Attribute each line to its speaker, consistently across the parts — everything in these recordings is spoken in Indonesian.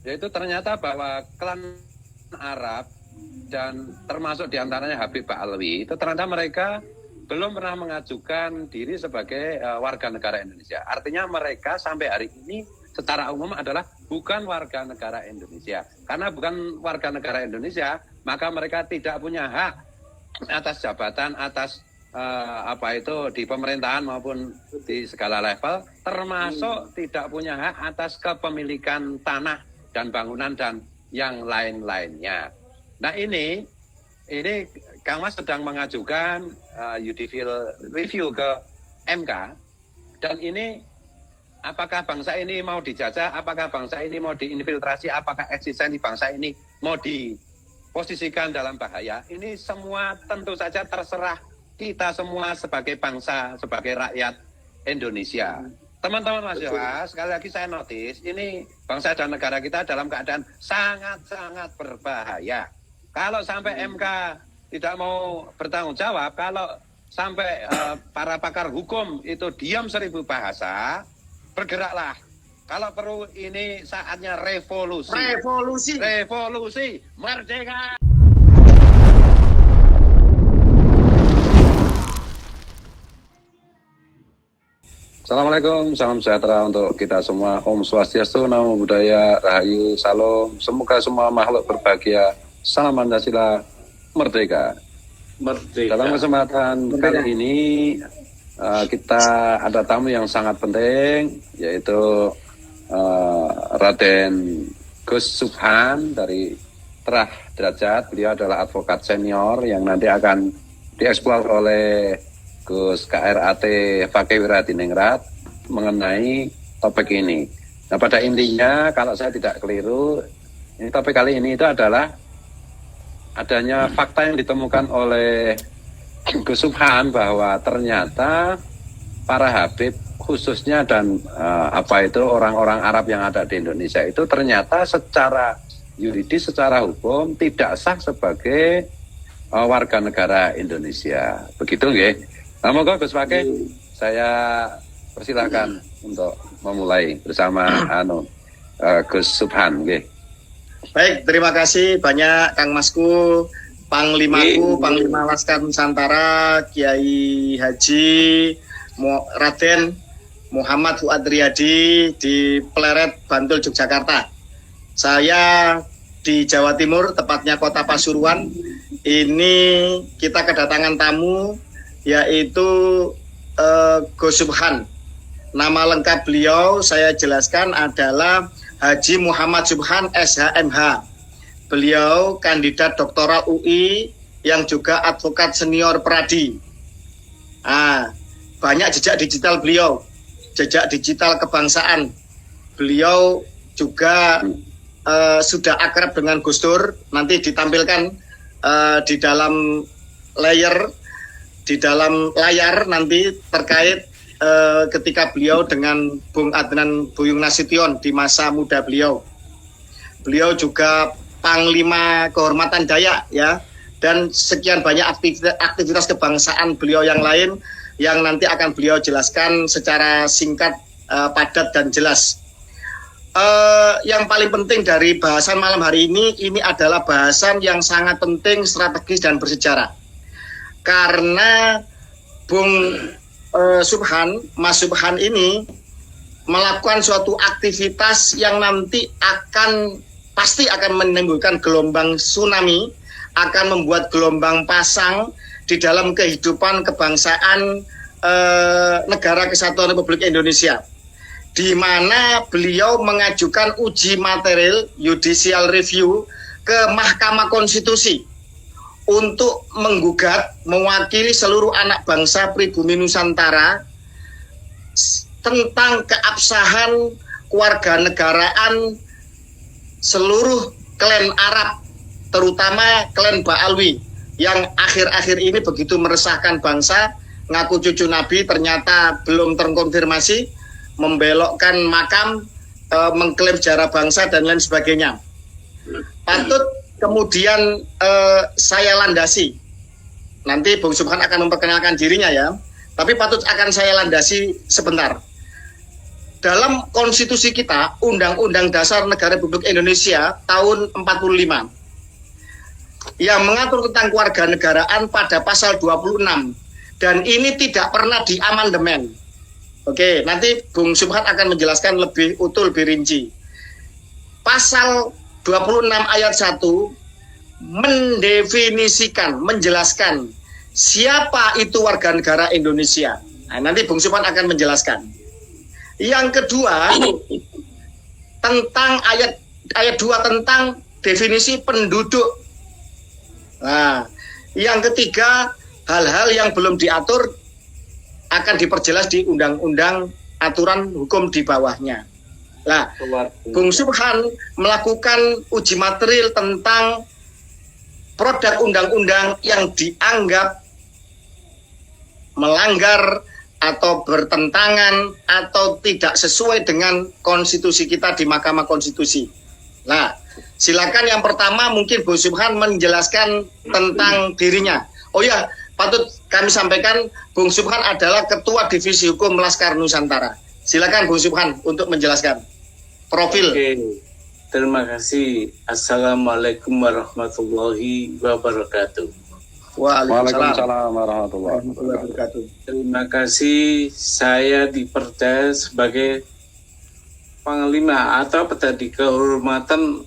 Speaker 1: yaitu ternyata bahwa klan Arab dan termasuk diantaranya Habib Ba'alwi itu ternyata mereka belum pernah mengajukan diri sebagai warga negara Indonesia. Artinya mereka sampai hari ini secara umum adalah bukan warga negara Indonesia. Karena bukan warga negara Indonesia, maka mereka tidak punya hak atas jabatan, atas apa itu di pemerintahan maupun di segala level, termasuk tidak punya hak atas kepemilikan tanah dan bangunan dan yang lain-lainnya. Nah ini Kang Mas sedang mengajukan judicial review ke MK, dan ini apakah bangsa ini mau dijajah, apakah bangsa ini mau diinfiltrasi, apakah eksistensi bangsa ini mau diposisikan dalam bahaya, ini semua tentu saja terserah kita semua sebagai bangsa, sebagai rakyat Indonesia. Teman-teman Mas Yoha, sekali lagi saya notice, ini bangsa dan negara kita dalam keadaan sangat-sangat berbahaya. Kalau sampai MK tidak mau bertanggung jawab, kalau sampai para pakar hukum itu diam 1000 bahasa, bergeraklah. Kalau perlu ini saatnya revolusi. Revolusi merdeka. Assalamualaikum, salam sejahtera untuk kita semua. Om Swastiastu, Namo Buddhaya, Rahayu, Salam. Semoga semua makhluk berbahagia. Salam Pancasila, merdeka. Merdeka. Dalam kesempatan kali ini kita ada tamu yang sangat penting, yaitu Raden Gus Subhan dari Terah Derajat. Beliau adalah advokat senior yang nanti akan dieksplor oleh Gus KRAT Fakih Wiradiningrat mengenai topik ini. Nah, pada intinya kalau saya tidak keliru, ini topik kali ini itu adalah adanya fakta yang ditemukan oleh Gus Subhan bahwa ternyata para Habib khususnya dan orang-orang Arab yang ada di Indonesia itu ternyata secara yuridis, secara hukum tidak sah sebagai warga negara Indonesia. Begitu nggih? Nah, moga Gus Fakih, saya persilahkan untuk memulai bersama Gus Subhan. Okay.
Speaker 2: Baik, terima kasih banyak Kang Masku, Panglimaku, Panglima Laskar Nusantara, Kiai Haji Raden Muhammad Fuad Riyadi di Pleret, Bantul, Yogyakarta. Saya di Jawa Timur, tepatnya Kota Pasuruan. Ini kita kedatangan tamu yaitu Gus Subhan. Nama lengkap beliau saya jelaskan adalah Haji Muhammad Subhan SHMH. Beliau kandidat doktoral UI yang juga advokat senior Pradi. Banyak jejak digital beliau, jejak digital kebangsaan. Beliau juga sudah akrab dengan Gus Dur, nanti ditampilkan di dalam layar nanti terkait ketika beliau dengan Bung Adnan Buyung Nasution di masa muda beliau. Beliau juga Panglima Kehormatan Dayak ya, dan sekian banyak aktivitas kebangsaan beliau yang lain yang nanti akan beliau jelaskan secara singkat, padat dan jelas. Yang paling penting dari bahasan malam hari ini adalah bahasan yang sangat penting, strategis dan bersejarah. Karena Bung Subhan, Mas Subhan ini melakukan suatu aktivitas yang nanti pasti akan menimbulkan gelombang tsunami, akan membuat gelombang pasang di dalam kehidupan kebangsaan Negara Kesatuan Republik Indonesia, di mana beliau mengajukan uji material judicial review ke Mahkamah Konstitusi untuk menggugat mewakili seluruh anak bangsa pribumi Nusantara tentang keabsahan kewarganegaraan seluruh klan Arab, terutama klan Ba'alwi yang akhir-akhir ini begitu meresahkan bangsa, ngaku cucu Nabi ternyata belum terkonfirmasi, membelokkan makam, mengklaim sejarah bangsa dan lain sebagainya. Patut kemudian saya landasi. Nanti Bung Subhan akan memperkenalkan dirinya ya. Tapi patut akan saya landasi sebentar. dalam konstitusi kita, Undang-Undang Dasar Negara Republik Indonesia tahun 45 yang mengatur tentang kewarganegaraan pada pasal 26, dan ini tidak pernah diamandemen. Oke, nanti Bung Subhan akan menjelaskan lebih utuh, lebih rinci. Pasal 26 ayat 1 mendefinisikan, menjelaskan siapa itu warga negara Indonesia. Nah, nanti Bung Subhan akan menjelaskan. Yang kedua, tentang ayat 2 tentang definisi penduduk. Nah, yang ketiga, hal-hal yang belum diatur akan diperjelas di undang-undang aturan hukum di bawahnya. Nah, Bung Subhan melakukan uji material tentang produk undang-undang yang dianggap melanggar atau bertentangan atau tidak sesuai dengan konstitusi kita di Mahkamah Konstitusi. Nah, silakan yang pertama mungkin Bung Subhan menjelaskan tentang dirinya. Oh ya, patut kami sampaikan Bung Subhan adalah Ketua Divisi Hukum Laskar Nusantara. Silakan Bung Subhan untuk menjelaskan profil.
Speaker 3: Oke, terima kasih. Assalamualaikum warahmatullahi wabarakatuh.
Speaker 1: Waalaikumsalam warahmatullahi wabarakatuh.
Speaker 3: Terima kasih, saya dipercaya sebagai Panglima atau apa tadi, kehormatan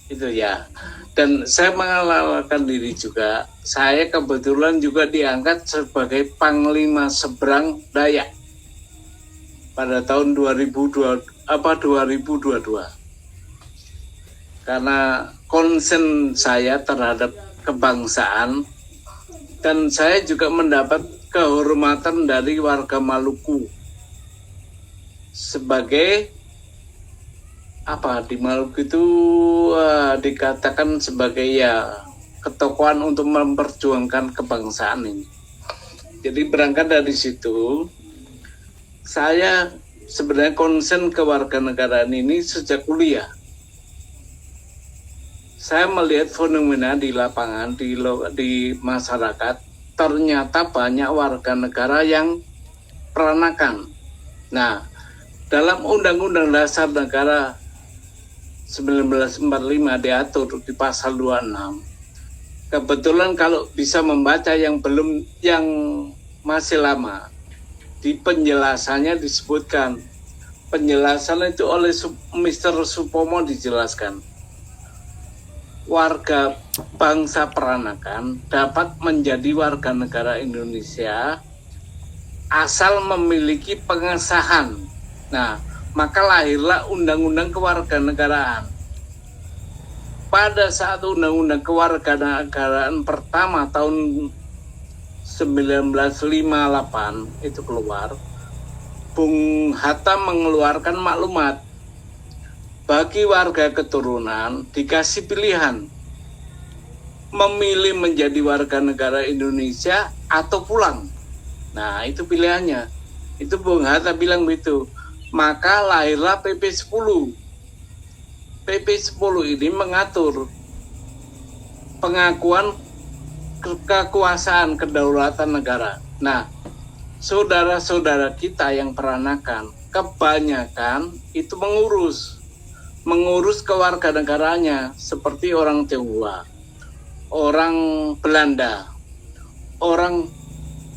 Speaker 3: itu ya. Dan saya mengalalkan diri juga. Saya kebetulan juga diangkat sebagai Panglima Seberang Dayak pada tahun 2022. Karena concern saya terhadap kebangsaan, dan saya juga mendapat kehormatan dari warga Maluku sebagai apa di Maluku itu dikatakan sebagai ya ketokohan untuk memperjuangkan kebangsaan ini. Jadi berangkat dari situ, saya sebenarnya concern kewarganegaraan ini sejak kuliah. Saya melihat fenomena di lapangan, di masyarakat, ternyata banyak warga negara yang peranakan. Nah, dalam Undang-Undang Dasar Negara 1945 diatur di pasal 26. Kebetulan kalau bisa membaca yang masih lama, di penjelasannya disebutkan, penjelasan itu oleh Mr. Supomo dijelaskan, warga bangsa peranakan dapat menjadi warga negara Indonesia asal memiliki pengesahan. Nah, maka lahirlah Undang-Undang Kewarganegaraan. Pada saat Undang-Undang Kewarganegaraan pertama tahun 1958 itu keluar, Bung Hatta mengeluarkan maklumat bagi warga keturunan dikasih pilihan memilih menjadi warga negara Indonesia atau pulang. Nah, itu pilihannya. Itu Bung Hatta bilang begitu. Maka lahirlah PP 10. PP 10 ini mengatur pengakuan kekuasaan kedaulatan negara. Nah, saudara-saudara kita yang peranakan kebanyakan itu mengurus kewarganegaranya seperti orang Tionghoa, orang Belanda, orang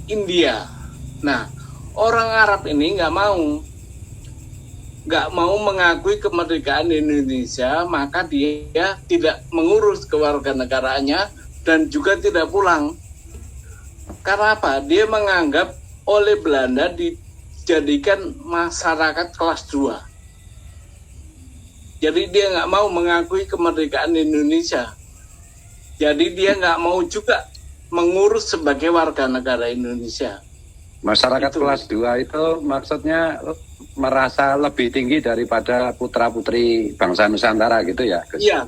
Speaker 3: India. Nah, orang Arab ini nggak mau mengakui kemerdekaan Indonesia, maka dia tidak mengurus kewarganegaraannya dan juga tidak pulang. Karena apa? Dia menganggap oleh Belanda dijadikan masyarakat kelas 2. Jadi dia nggak mau mengakui kemerdekaan Indonesia. Jadi dia nggak mau juga mengurus sebagai warga negara Indonesia.
Speaker 1: Masyarakat kelas 2 itu maksudnya merasa lebih tinggi daripada putra-putri bangsa Nusantara gitu ya?
Speaker 3: Iya,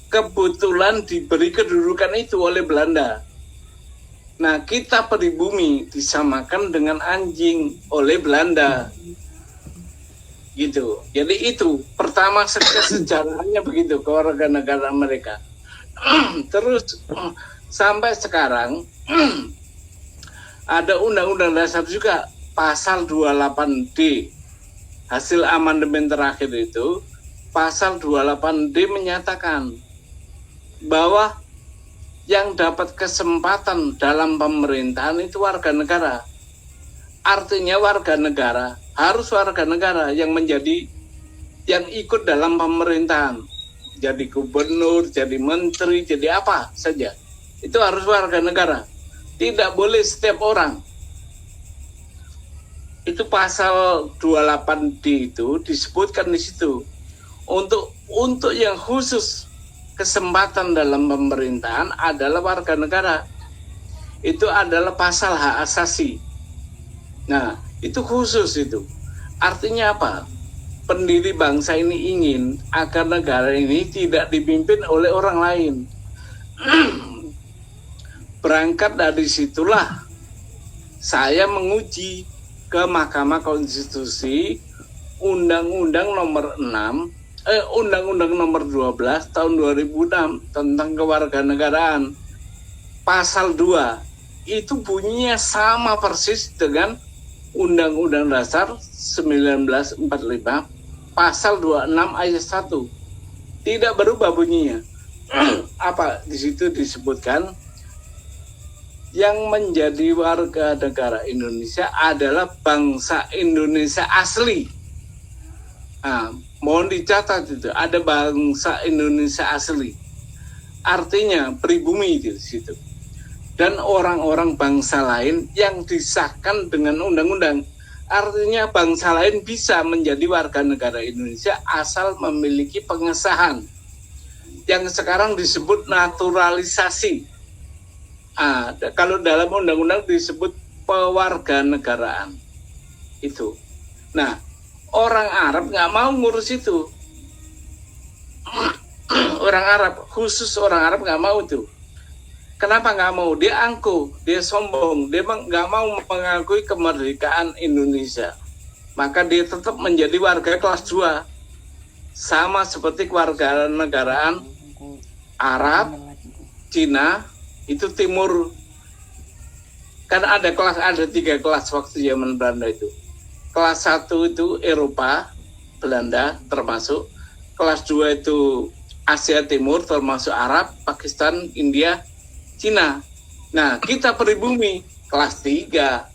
Speaker 3: kebetulan diberi kedudukan itu oleh Belanda. Nah, kita pribumi disamakan dengan anjing oleh Belanda. Gitu. Jadi itu pertama sejarahnya begitu kewarganegaraan mereka. Terus sampai sekarang ada Undang-Undang Dasar juga pasal 28D hasil amandemen terakhir itu, pasal 28D menyatakan bahwa yang dapat kesempatan dalam pemerintahan itu warga negara. Artinya warga negara, harus warga negara yang ikut dalam pemerintahan. Jadi gubernur, jadi menteri, jadi apa saja. Itu harus warga negara. Tidak boleh setiap orang. Itu pasal 28D itu disebutkan di situ. Untuk yang khusus kesempatan dalam pemerintahan adalah warga negara. Itu adalah pasal hak asasi. Nah, itu khusus itu. Artinya apa? Pendiri bangsa ini ingin agar negara ini tidak dipimpin oleh orang lain. Berangkat dari situlah saya menguji ke Mahkamah Konstitusi Undang-Undang nomor 12 tahun 2006 tentang kewarganegaraan. Pasal 2 itu bunyinya sama persis dengan Undang-Undang Dasar 1945 pasal 26 ayat 1. Tidak berubah bunyinya. Apa di situ disebutkan? Yang menjadi warga negara Indonesia adalah bangsa Indonesia asli. Nah, mohon dicatat itu, ada bangsa Indonesia asli. Artinya pribumi di situ. Dan orang-orang bangsa lain yang disahkan dengan undang-undang. Artinya bangsa lain bisa menjadi warga negara Indonesia asal memiliki pengesahan. Yang sekarang disebut naturalisasi. Kalau dalam undang-undang disebut pewarganegaraan. Itu. Nah, orang Arab nggak mau ngurus itu. Orang Arab, khusus orang Arab nggak mau itu. Kenapa nggak mau? Dia angkuh, dia sombong, dia nggak mau mengakui kemerdekaan Indonesia. Maka dia tetap menjadi warga kelas 2. Sama seperti kewarganegaraan Arab, Cina, itu timur. Kan ada 3 kelas waktu zaman Belanda itu. Kelas 1 itu Eropa, Belanda termasuk. Kelas 2 itu Asia Timur termasuk Arab, Pakistan, India, Cina. Nah, kita pribumi kelas 3.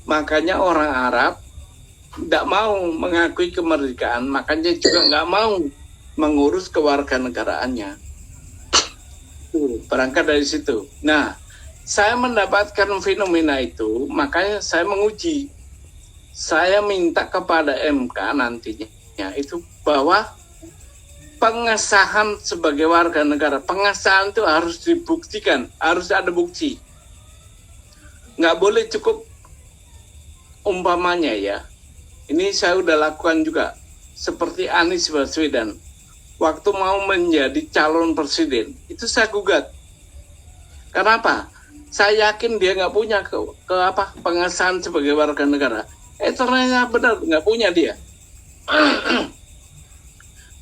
Speaker 3: Makanya orang Arab tidak mau mengakui kemerdekaan, makanya juga nggak mau mengurus kewarganegaraannya. Berangkat dari situ. Nah, saya mendapatkan fenomena itu, makanya saya menguji. Saya minta kepada MK nantinya itu bahwa pengesahan sebagai warga negara, pengesahan itu harus dibuktikan, harus ada bukti. Nggak boleh cukup umpamanya ya. Ini saya udah lakukan juga. Seperti Anies Baswedan. Waktu mau menjadi calon presiden, itu saya gugat. Kenapa? Saya yakin dia nggak punya pengesahan sebagai warga negara. Ternyata benar nggak punya dia.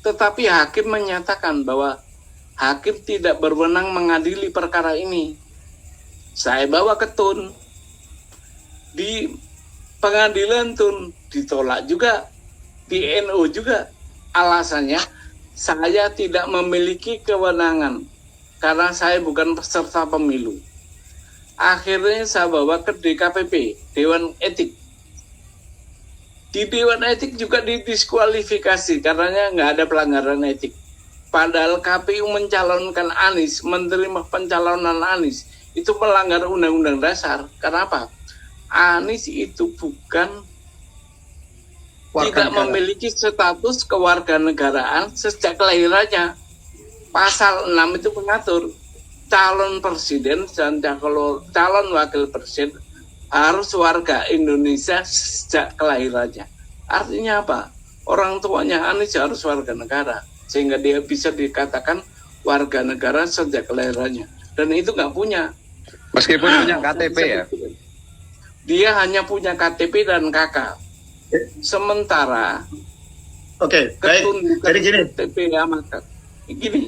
Speaker 3: Tetapi hakim menyatakan bahwa hakim tidak berwenang mengadili perkara ini. Saya bawa ke Tun. Di pengadilan Tun ditolak juga, di NU juga. Alasannya, saya tidak memiliki kewenangan karena saya bukan peserta pemilu. Akhirnya saya bawa ke DKPP, Dewan Etik. Di Dewan Etik juga didiskualifikasi karena nggak ada pelanggaran etik. Padahal KPU mencalonkan Anies, menerima pencalonan Anies, itu melanggar Undang-Undang Dasar. Kenapa? Anies itu bukan tidak memiliki status kewarganegaraan sejak kelahirannya. Pasal 6 itu mengatur calon presiden dan calon wakil presiden harus warga Indonesia sejak kelahirannya. Artinya apa? Orang tuanya Anies harus warga negara, sehingga dia bisa dikatakan warga negara sejak kelahirannya. Dan itu nggak punya.
Speaker 1: Meskipun punya KTP ya?
Speaker 3: Dia hanya punya KTP dan KK. Sementara
Speaker 2: baik. Jadi gini.
Speaker 3: KTP gini,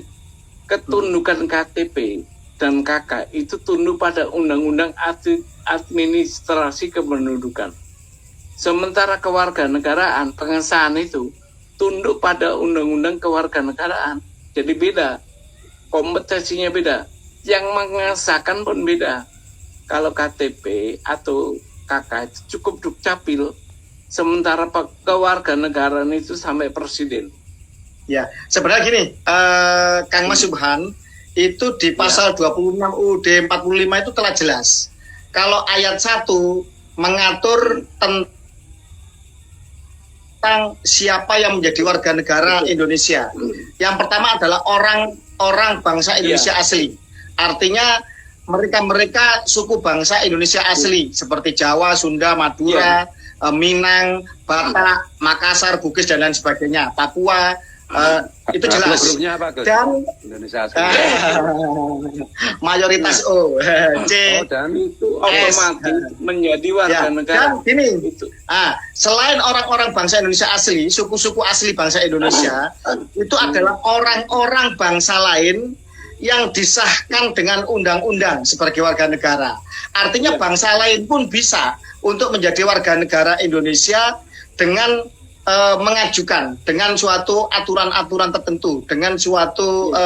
Speaker 3: ketundukan KTP dan KK itu tunduk pada Undang-Undang Administrasi Kependudukan. Sementara kewarganegaraan, pengesahan itu tunduk pada undang-undang kewarganegaraan. Jadi beda, kompetensinya beda. Yang mengesahkan pun beda. Kalau KTP atau KK cukup dukcapil, sementara kewarganegaraan itu sampai presiden.
Speaker 2: Ya, sebenarnya gini, Kang Mas Subhan, itu di pasal 26 UUD 45 itu telah jelas. Kalau ayat 1 mengatur tentang siapa yang menjadi warga negara Indonesia. Yang pertama adalah orang bangsa Indonesia asli. Artinya mereka suku bangsa Indonesia asli seperti Jawa, Sunda, Madura, Minang, Batak, Makassar, Bugis dan lain sebagainya, Papua, itu jelas.
Speaker 1: Grupnya apa, Gus?
Speaker 2: Dan
Speaker 1: Indonesia asli.
Speaker 2: mayoritas O, C,
Speaker 3: dan itu otomatis menjadi warga negara.
Speaker 2: Dan gini, selain orang-orang bangsa Indonesia asli, suku-suku asli bangsa Indonesia, itu adalah orang-orang bangsa lain yang disahkan dengan undang-undang sebagai warga negara. Artinya bangsa lain pun bisa untuk menjadi warga negara Indonesia dengan mengajukan dengan suatu aturan-aturan tertentu, dengan suatu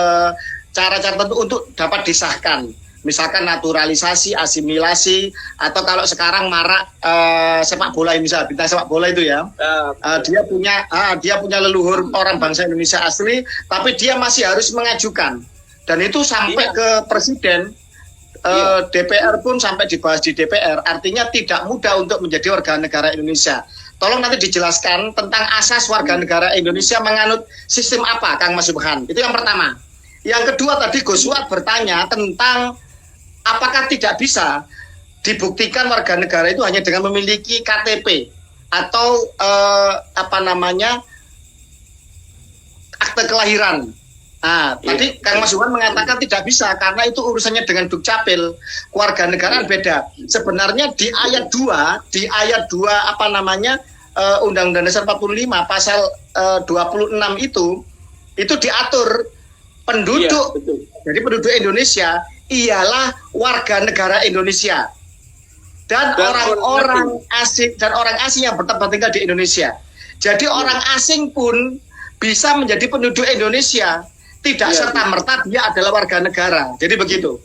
Speaker 2: cara-cara tertentu untuk dapat disahkan. Misalkan naturalisasi, asimilasi, atau kalau sekarang marak sepak bola, misalnya bintang sepak bola itu ya, dia punya leluhur orang bangsa Indonesia asli, tapi dia masih harus mengajukan. Dan itu sampai ke presiden, DPR pun sampai dibahas di DPR. Artinya tidak mudah untuk menjadi warga negara Indonesia. Tolong nanti dijelaskan tentang asas warga negara Indonesia menganut sistem apa, Kang Mas Subhan. Itu yang pertama. Yang kedua tadi Gus Suat bertanya tentang apakah tidak bisa dibuktikan warga negara itu hanya dengan memiliki KTP atau akte kelahiran. Tadi Kang Mas Subhan mengatakan tidak bisa karena itu urusannya dengan Dukcapil. Kewarganegaraan beda. Sebenarnya di ayat 2 Undang-Undang Dasar 45 pasal 26 itu diatur penduduk. Jadi penduduk Indonesia ialah warga negara Indonesia. Dan orang-orang asing yang bertempat tinggal di Indonesia. Jadi orang asing pun bisa menjadi penduduk Indonesia. Tidak serta-merta dia adalah warga negara. Jadi begitu.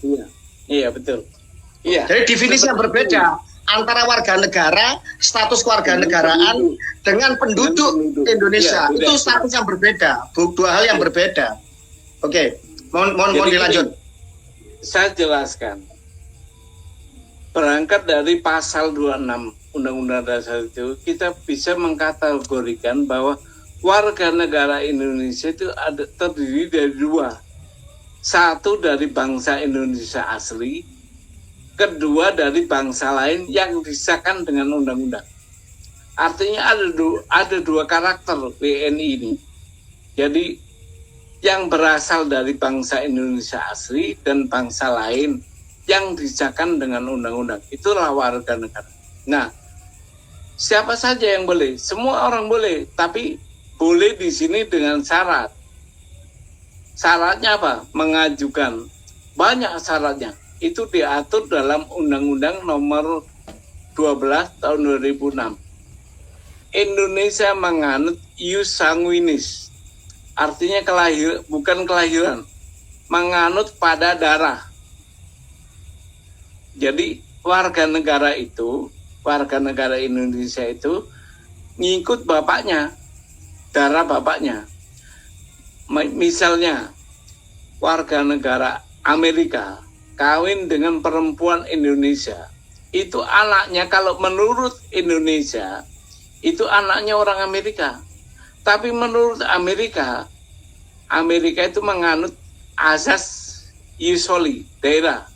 Speaker 3: Iya, betul.
Speaker 2: Jadi definisi yang berbeda antara warga negara, status kewarganegaraan dengan penduduk Indonesia. Itu status yang berbeda, dua hal yang berbeda. Oke, mohon dilanjut.
Speaker 3: Saya jelaskan. Berangkat dari pasal 26 Undang-Undang Dasar itu, kita bisa mengkategorikan bahwa warga negara Indonesia itu terdiri dari dua. Satu dari bangsa Indonesia asli, kedua dari bangsa lain yang disahkan dengan undang-undang. Artinya ada dua karakter WNI ini. Jadi yang berasal dari bangsa Indonesia asli dan bangsa lain yang disahkan dengan undang-undang. Itulah warga negara. Nah, siapa saja yang boleh? Semua orang boleh, tapi boleh di sini dengan syarat. Syaratnya apa? Mengajukan. Banyak syaratnya. Itu diatur dalam Undang-Undang Nomor 12 Tahun 2006. Indonesia menganut ius sanguinis. Artinya bukan kelahiran. Menganut pada darah. Jadi warga negara Indonesia itu ngikut bapaknya. Darah bapaknya. Misalnya warga negara Amerika kawin dengan perempuan Indonesia, itu anaknya kalau menurut Indonesia itu anaknya orang Amerika. Tapi menurut Amerika itu menganut asas ius soli, daerah.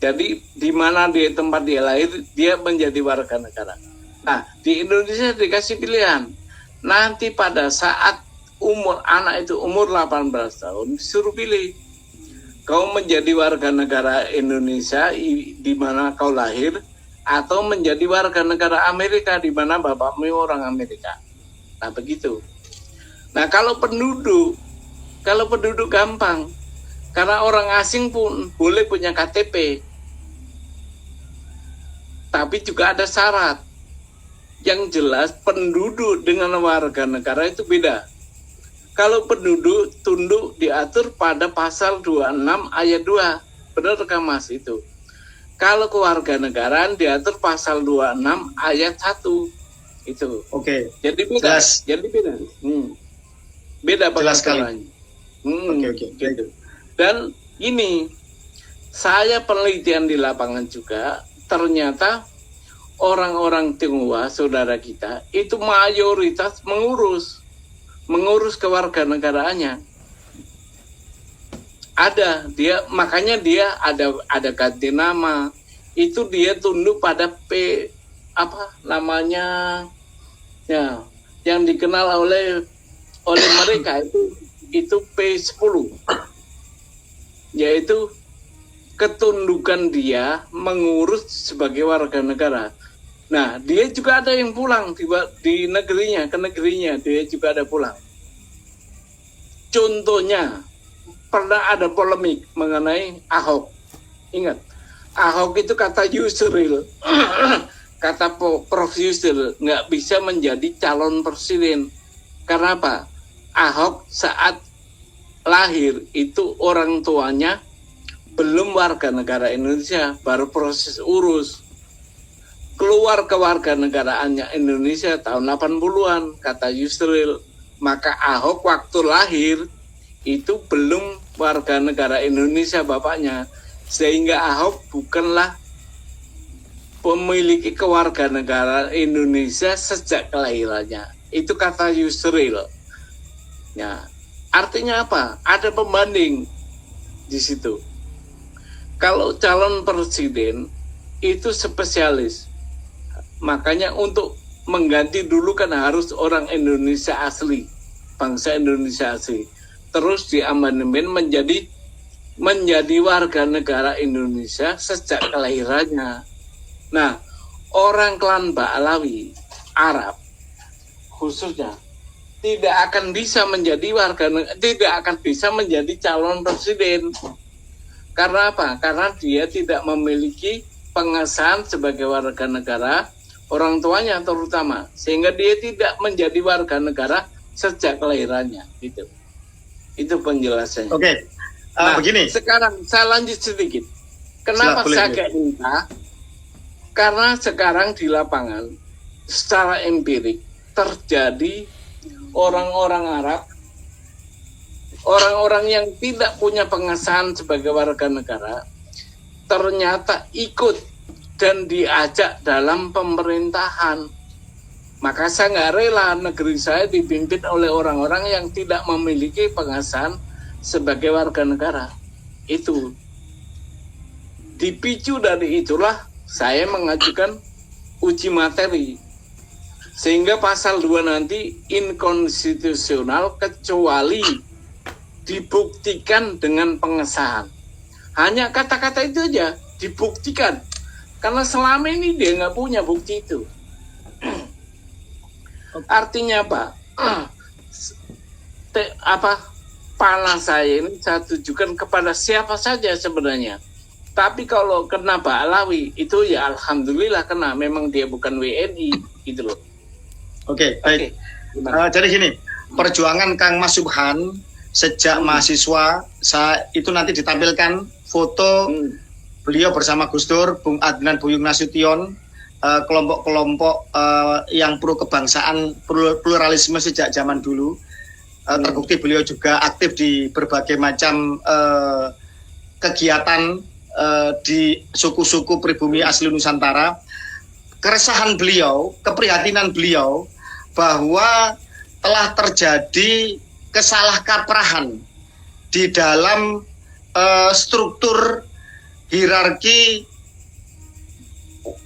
Speaker 3: Jadi di mana dia tempat dia lahir, dia menjadi warga negara. Nah, di Indonesia dikasih pilihan. Nanti pada saat anak itu umur 18 tahun, disuruh pilih. Kau menjadi warga negara Indonesia di mana kau lahir, atau menjadi warga negara Amerika di mana bapakmu orang Amerika. Nah, begitu. Nah, kalau penduduk gampang. Karena orang asing pun boleh punya KTP. Tapi juga ada syarat. yang jelas penduduk dengan warga negara itu beda. Kalau penduduk tunduk diatur pada pasal 26 ayat 2. Benar kan Mas itu? Kalau kewarganegaraan diatur pasal 26 ayat 1. Itu.
Speaker 2: Oke.
Speaker 3: Jadi beda.
Speaker 2: Jelas.
Speaker 3: Jadi beda. Beda
Speaker 2: Jelas sekali.
Speaker 3: pengaturannya.
Speaker 2: Oke.
Speaker 3: Gitu. Dan ini saya penelitian di lapangan juga, ternyata orang-orang Tionghoa, saudara kita, itu mayoritas mengurus kewarganegaraannya. Makanya dia ada ganti nama. Itu dia tunduk pada ya, yang dikenal oleh mereka itu P10, yaitu ketundukan dia mengurus sebagai warga negara. Nah, dia juga ada yang pulang di negerinya, ke negerinya dia juga ada pulang. Contohnya, pernah ada polemik mengenai Ahok. Ingat, Ahok itu kata Yusril, kata Prof. Yusril, nggak bisa menjadi calon presiden. Karena apa? Ahok saat lahir itu orang tuanya belum warga negara Indonesia, baru proses urus. Keluar kewarganegaraannya Indonesia tahun 80-an, kata Yusril. Maka Ahok waktu lahir itu belum warga negara Indonesia bapaknya. Sehingga Ahok bukanlah memiliki kewarganegaraan Indonesia sejak kelahirannya. Itu kata Yusril. Ya, artinya apa? Ada pembanding di situ. Kalau calon presiden itu spesialis, makanya untuk mengganti dulu kan harus orang Indonesia asli, bangsa Indonesia asli. Terus diamandemen menjadi warga negara Indonesia sejak kelahirannya. Nah, orang klan Ba'alawi, Arab khususnya, tidak akan bisa menjadi calon presiden. Karena apa? Karena dia tidak memiliki pengesahan sebagai warga negara, orang tuanya terutama, sehingga dia tidak menjadi warga negara sejak kelahirannya. Itu penjelasannya.
Speaker 2: Oke. Begini.
Speaker 3: Sekarang saya lanjut sedikit. Kenapa saya minta? Karena sekarang di lapangan secara empirik terjadi orang-orang Arab, orang-orang yang tidak punya pengesahan sebagai warga negara ternyata ikut dan diajak dalam pemerintahan. Maka saya nggak rela negeri saya dipimpin oleh orang-orang yang tidak memiliki pengesahan sebagai warga negara. Itu dipicu dari itulah saya mengajukan uji materi. Sehingga pasal 2 nanti inkonstitusional kecuali dibuktikan dengan pengesahan. Hanya kata-kata itu aja, dibuktikan. Karena selama ini dia nggak punya bukti itu. Artinya apa? Panah saya ini saya tujukan kepada siapa saja sebenarnya. Tapi kalau kena Ba'alawi, itu ya alhamdulillah kena. Memang dia bukan WNI, gitu loh.
Speaker 2: Oke, baik. Jadi gini, perjuangan Kang Mas Subhan sejak mahasiswa, itu nanti ditampilkan foto beliau bersama Gus Dur, Bung Adnan Buyung Nasution, kelompok-kelompok yang pro kebangsaan, pluralisme sejak zaman dulu. Terbukti beliau juga aktif di berbagai macam kegiatan di suku-suku pribumi asli Nusantara. Keresahan beliau, keprihatinan beliau bahwa telah terjadi kesalahkaprahan di dalam struktur hierarki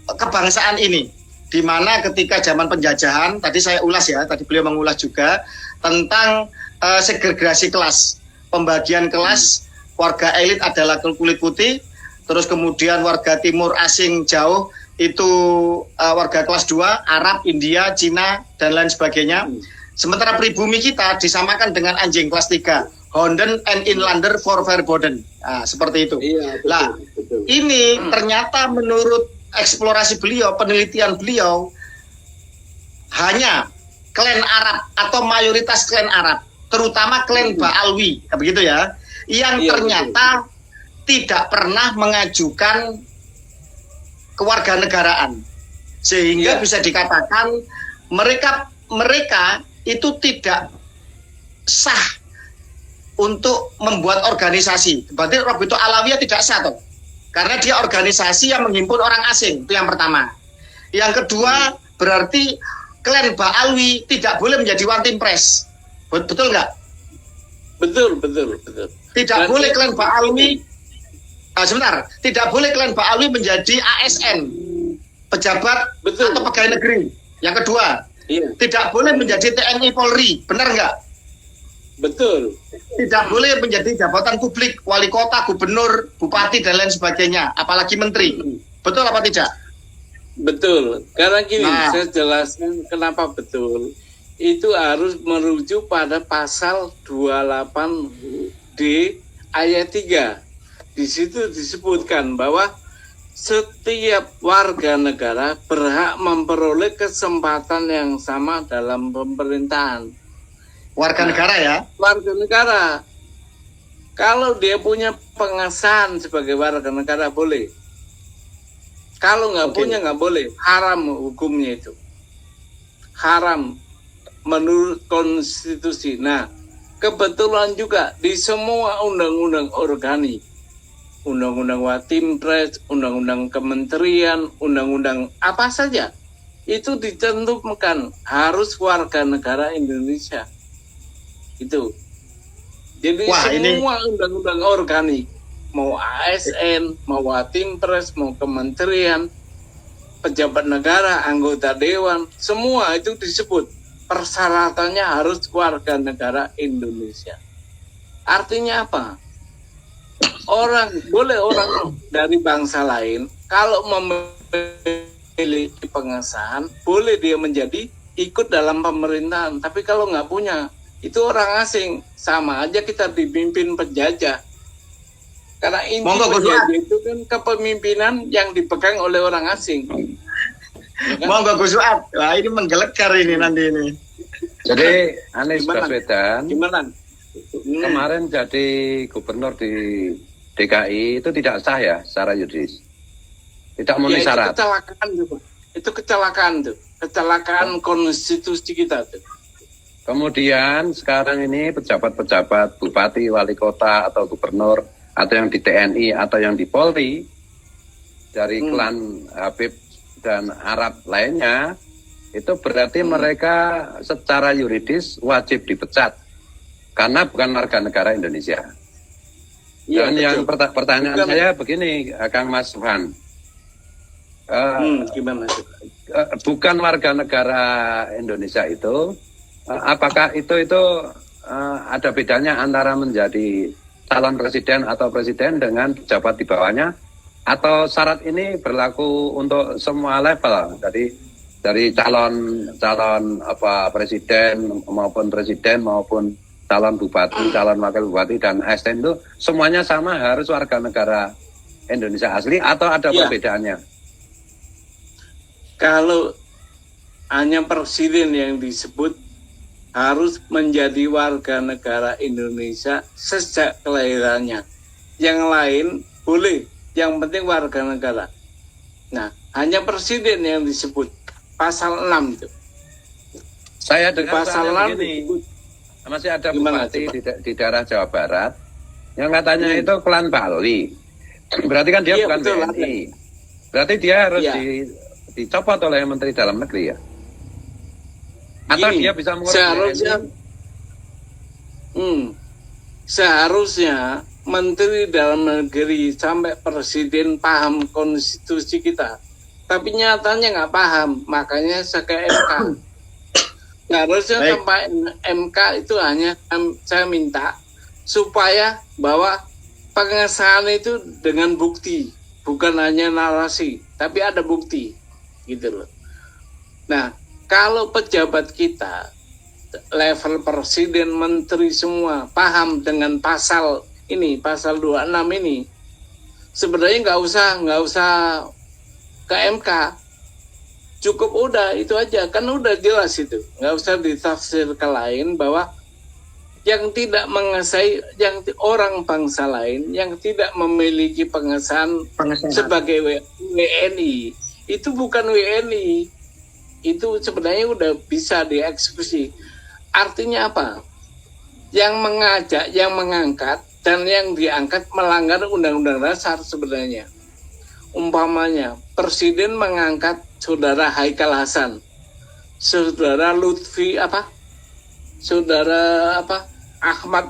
Speaker 2: kebangsaan ini, di mana ketika zaman penjajahan, tadi saya ulas ya, tadi beliau mengulas juga tentang segregasi kelas, pembagian kelas, warga elit adalah kulit putih, terus kemudian warga timur asing jauh itu warga kelas 2, Arab, India, Cina, dan lain sebagainya. Sementara pribumi kita disamakan dengan anjing kelas 3, Honden and Inlander for Verboden. Nah, seperti itu.
Speaker 3: Iya, betul.
Speaker 2: Ini ternyata menurut eksplorasi beliau, penelitian beliau, hanya klan Arab atau mayoritas klan Arab, terutama klan Ba'alwi, begitu ya, yang ternyata tidak pernah mengajukan kewarganegaraan, sehingga bisa dikatakan mereka itu tidak sah untuk membuat organisasi. Berarti Rabitul Alawiyah tidak sah tuh, karena dia organisasi yang menghimpun orang asing. Itu yang pertama. Yang kedua, berarti klan Ba'alwi tidak boleh menjadi one team press. Betul nggak?
Speaker 3: Betul.
Speaker 2: Tidak boleh klan Ba'alwi, sebentar, tidak boleh klan Ba'alwi menjadi ASN, pejabat atau pegawai negeri. Yang kedua, tidak boleh menjadi TNI Polri, benar nggak?
Speaker 3: Betul.
Speaker 2: Tidak boleh menjadi jabatan publik, wali kota, gubernur, bupati, dan lain sebagainya, apalagi menteri. Betul apa tidak?
Speaker 3: Betul. Karena gini, saya jelaskan kenapa betul. Itu harus merujuk pada pasal 28D ayat 3. Di situ disebutkan bahwa setiap warga negara berhak memperoleh kesempatan yang sama dalam pemerintahan.
Speaker 2: Warga negara ya?
Speaker 3: Warga negara. Kalau dia punya pengesahan sebagai warga negara boleh. Kalau nggak punya nggak boleh. Haram hukumnya itu. Haram menurut konstitusi. Nah, kebetulan juga di semua undang-undang organik, undang-undang Watimpres, undang-undang kementerian, undang-undang apa saja, itu ditentukan harus warga negara Indonesia. Itu. Jadi semua undang-undang organik, mau ASN, mau Watimpres, mau kementerian, pejabat negara, anggota dewan, semua itu disebut persyaratannya harus warga negara Indonesia. Artinya apa? Orang dari bangsa lain kalau memiliki pengesahan boleh dia menjadi ikut dalam pemerintahan, tapi kalau nggak punya itu orang asing, sama aja kita dipimpin penjajah. Karena inti penjajah itu kan kepemimpinan yang dipegang oleh orang asing.
Speaker 2: Monggo Gus Suat. Wah, ini menggelegar ini nanti ini.
Speaker 1: Jadi Anies Baswedan
Speaker 2: Kemarin
Speaker 1: jadi gubernur di DKI itu tidak sah ya secara yuridis. Tidak memenuhi syarat.
Speaker 3: Itu kecelakaan tuh. Kecelakaan konstitusi kita tuh.
Speaker 1: Kemudian sekarang ini pejabat-pejabat bupati, wali kota atau gubernur atau yang di TNI atau yang di Polri dari klan Habib dan Arab lainnya, itu berarti mereka secara yuridis wajib dipecat karena bukan warga negara Indonesia. Dan yang pertanyaan saya begini, Kang Mas Van,
Speaker 3: gimana?
Speaker 1: Bukan warga negara Indonesia itu, apakah itu ada bedanya antara menjadi calon presiden atau presiden dengan pejabat di bawahnya? Atau syarat ini berlaku untuk semua level, dari calon presiden maupun calon bupati, calon wakil bupati dan ASN itu semuanya sama harus warga negara Indonesia asli atau ada perbedaannya?
Speaker 3: Kalau hanya presiden yang disebut harus menjadi warga negara Indonesia sejak kelahirannya. Yang lain boleh. Yang penting warga negara. Nah, hanya presiden yang disebut pasal 6 itu.
Speaker 1: Saya dengar
Speaker 3: pasal 6
Speaker 1: begini, masih ada bupati di daerah Jawa Barat yang katanya itu klan Ba'alwi. Berarti kan dia bukan BNI. Berarti dia harus dicopot oleh Menteri Dalam Negeri ya. Atau dia bisa mengurus
Speaker 3: seharusnya Menteri Dalam Negeri sampai Presiden paham konstitusi kita, tapi nyatanya nggak paham, makanya saya ke MK. Harusnya sampai MK itu hanya saya minta supaya bahwa pengesahan itu dengan bukti, bukan hanya narasi, tapi ada bukti, gitu loh. Nah, kalau pejabat kita level presiden, menteri semua paham dengan pasal ini, pasal 26 ini, sebenarnya nggak usah ke MK, Cukup udah itu aja, kan udah jelas itu, nggak usah ditafsir ke lain bahwa yang tidak mengesai, yang orang bangsa lain yang tidak memiliki pengesahan sebagai WNI itu bukan WNI, itu sebenarnya udah bisa dieksekusi. Artinya apa? Yang mengajak, yang mengangkat dan yang diangkat melanggar undang-undang dasar sebenarnya. Umpamanya presiden mengangkat saudara Haikal Hasan, saudara Lutfi saudara Ahmad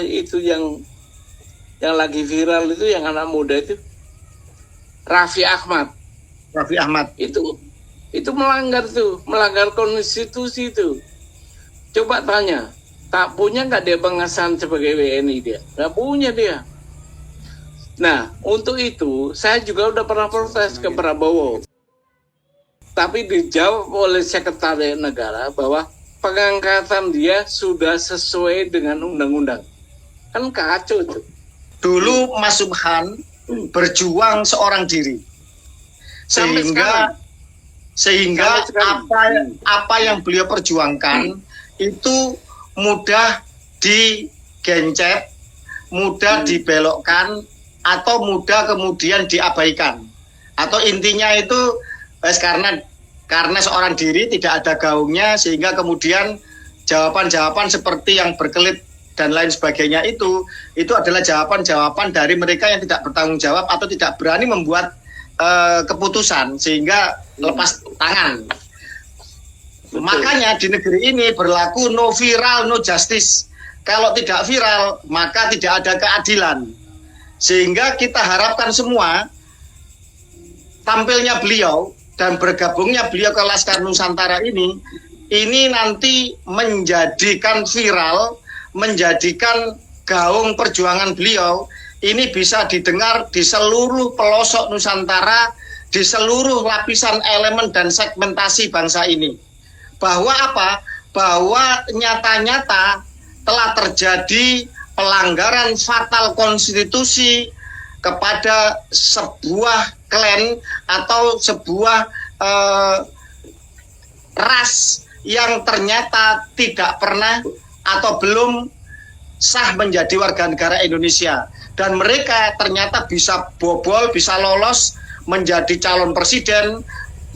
Speaker 3: itu yang lagi viral itu, yang anak muda itu, Raffi Ahmad itu melanggar konstitusi itu. Coba tanya, tak punya nggak dia pengesahan sebagai WNI? Dia nggak punya dia. Nah, untuk itu saya juga udah pernah protes ke Prabowo, tapi dijawab oleh Sekretariat Negara bahwa pengangkatan dia sudah sesuai dengan undang-undang. Kan kacau itu.
Speaker 2: Dulu Mas Subhan berjuang seorang diri, sehingga apa yang beliau perjuangkan itu mudah digencet, mudah dibelokkan, atau mudah kemudian diabaikan. Atau intinya itu karena seorang diri tidak ada gaungnya, sehingga kemudian jawaban-jawaban seperti yang berkelit dan lain sebagainya itu adalah jawaban-jawaban dari mereka yang tidak bertanggung jawab atau tidak berani membuat keputusan sehingga lepas tangan.
Speaker 3: Betul.
Speaker 2: Makanya di negeri ini berlaku no viral, no justice. Kalau tidak viral, maka tidak ada keadilan. Sehingga kita harapkan semua tampilnya beliau dan bergabungnya beliau ke Laskar Nusantara ini nanti menjadikan viral, menjadikan gaung perjuangan beliau ini bisa didengar di seluruh pelosok Nusantara, di seluruh lapisan elemen dan segmentasi bangsa ini. Bahwa apa? Bahwa nyata-nyata telah terjadi pelanggaran fatal konstitusi kepada sebuah klan atau sebuah ras yang ternyata tidak pernah atau belum sah menjadi warga negara Indonesia, dan mereka ternyata bisa bobol, bisa lolos menjadi calon presiden,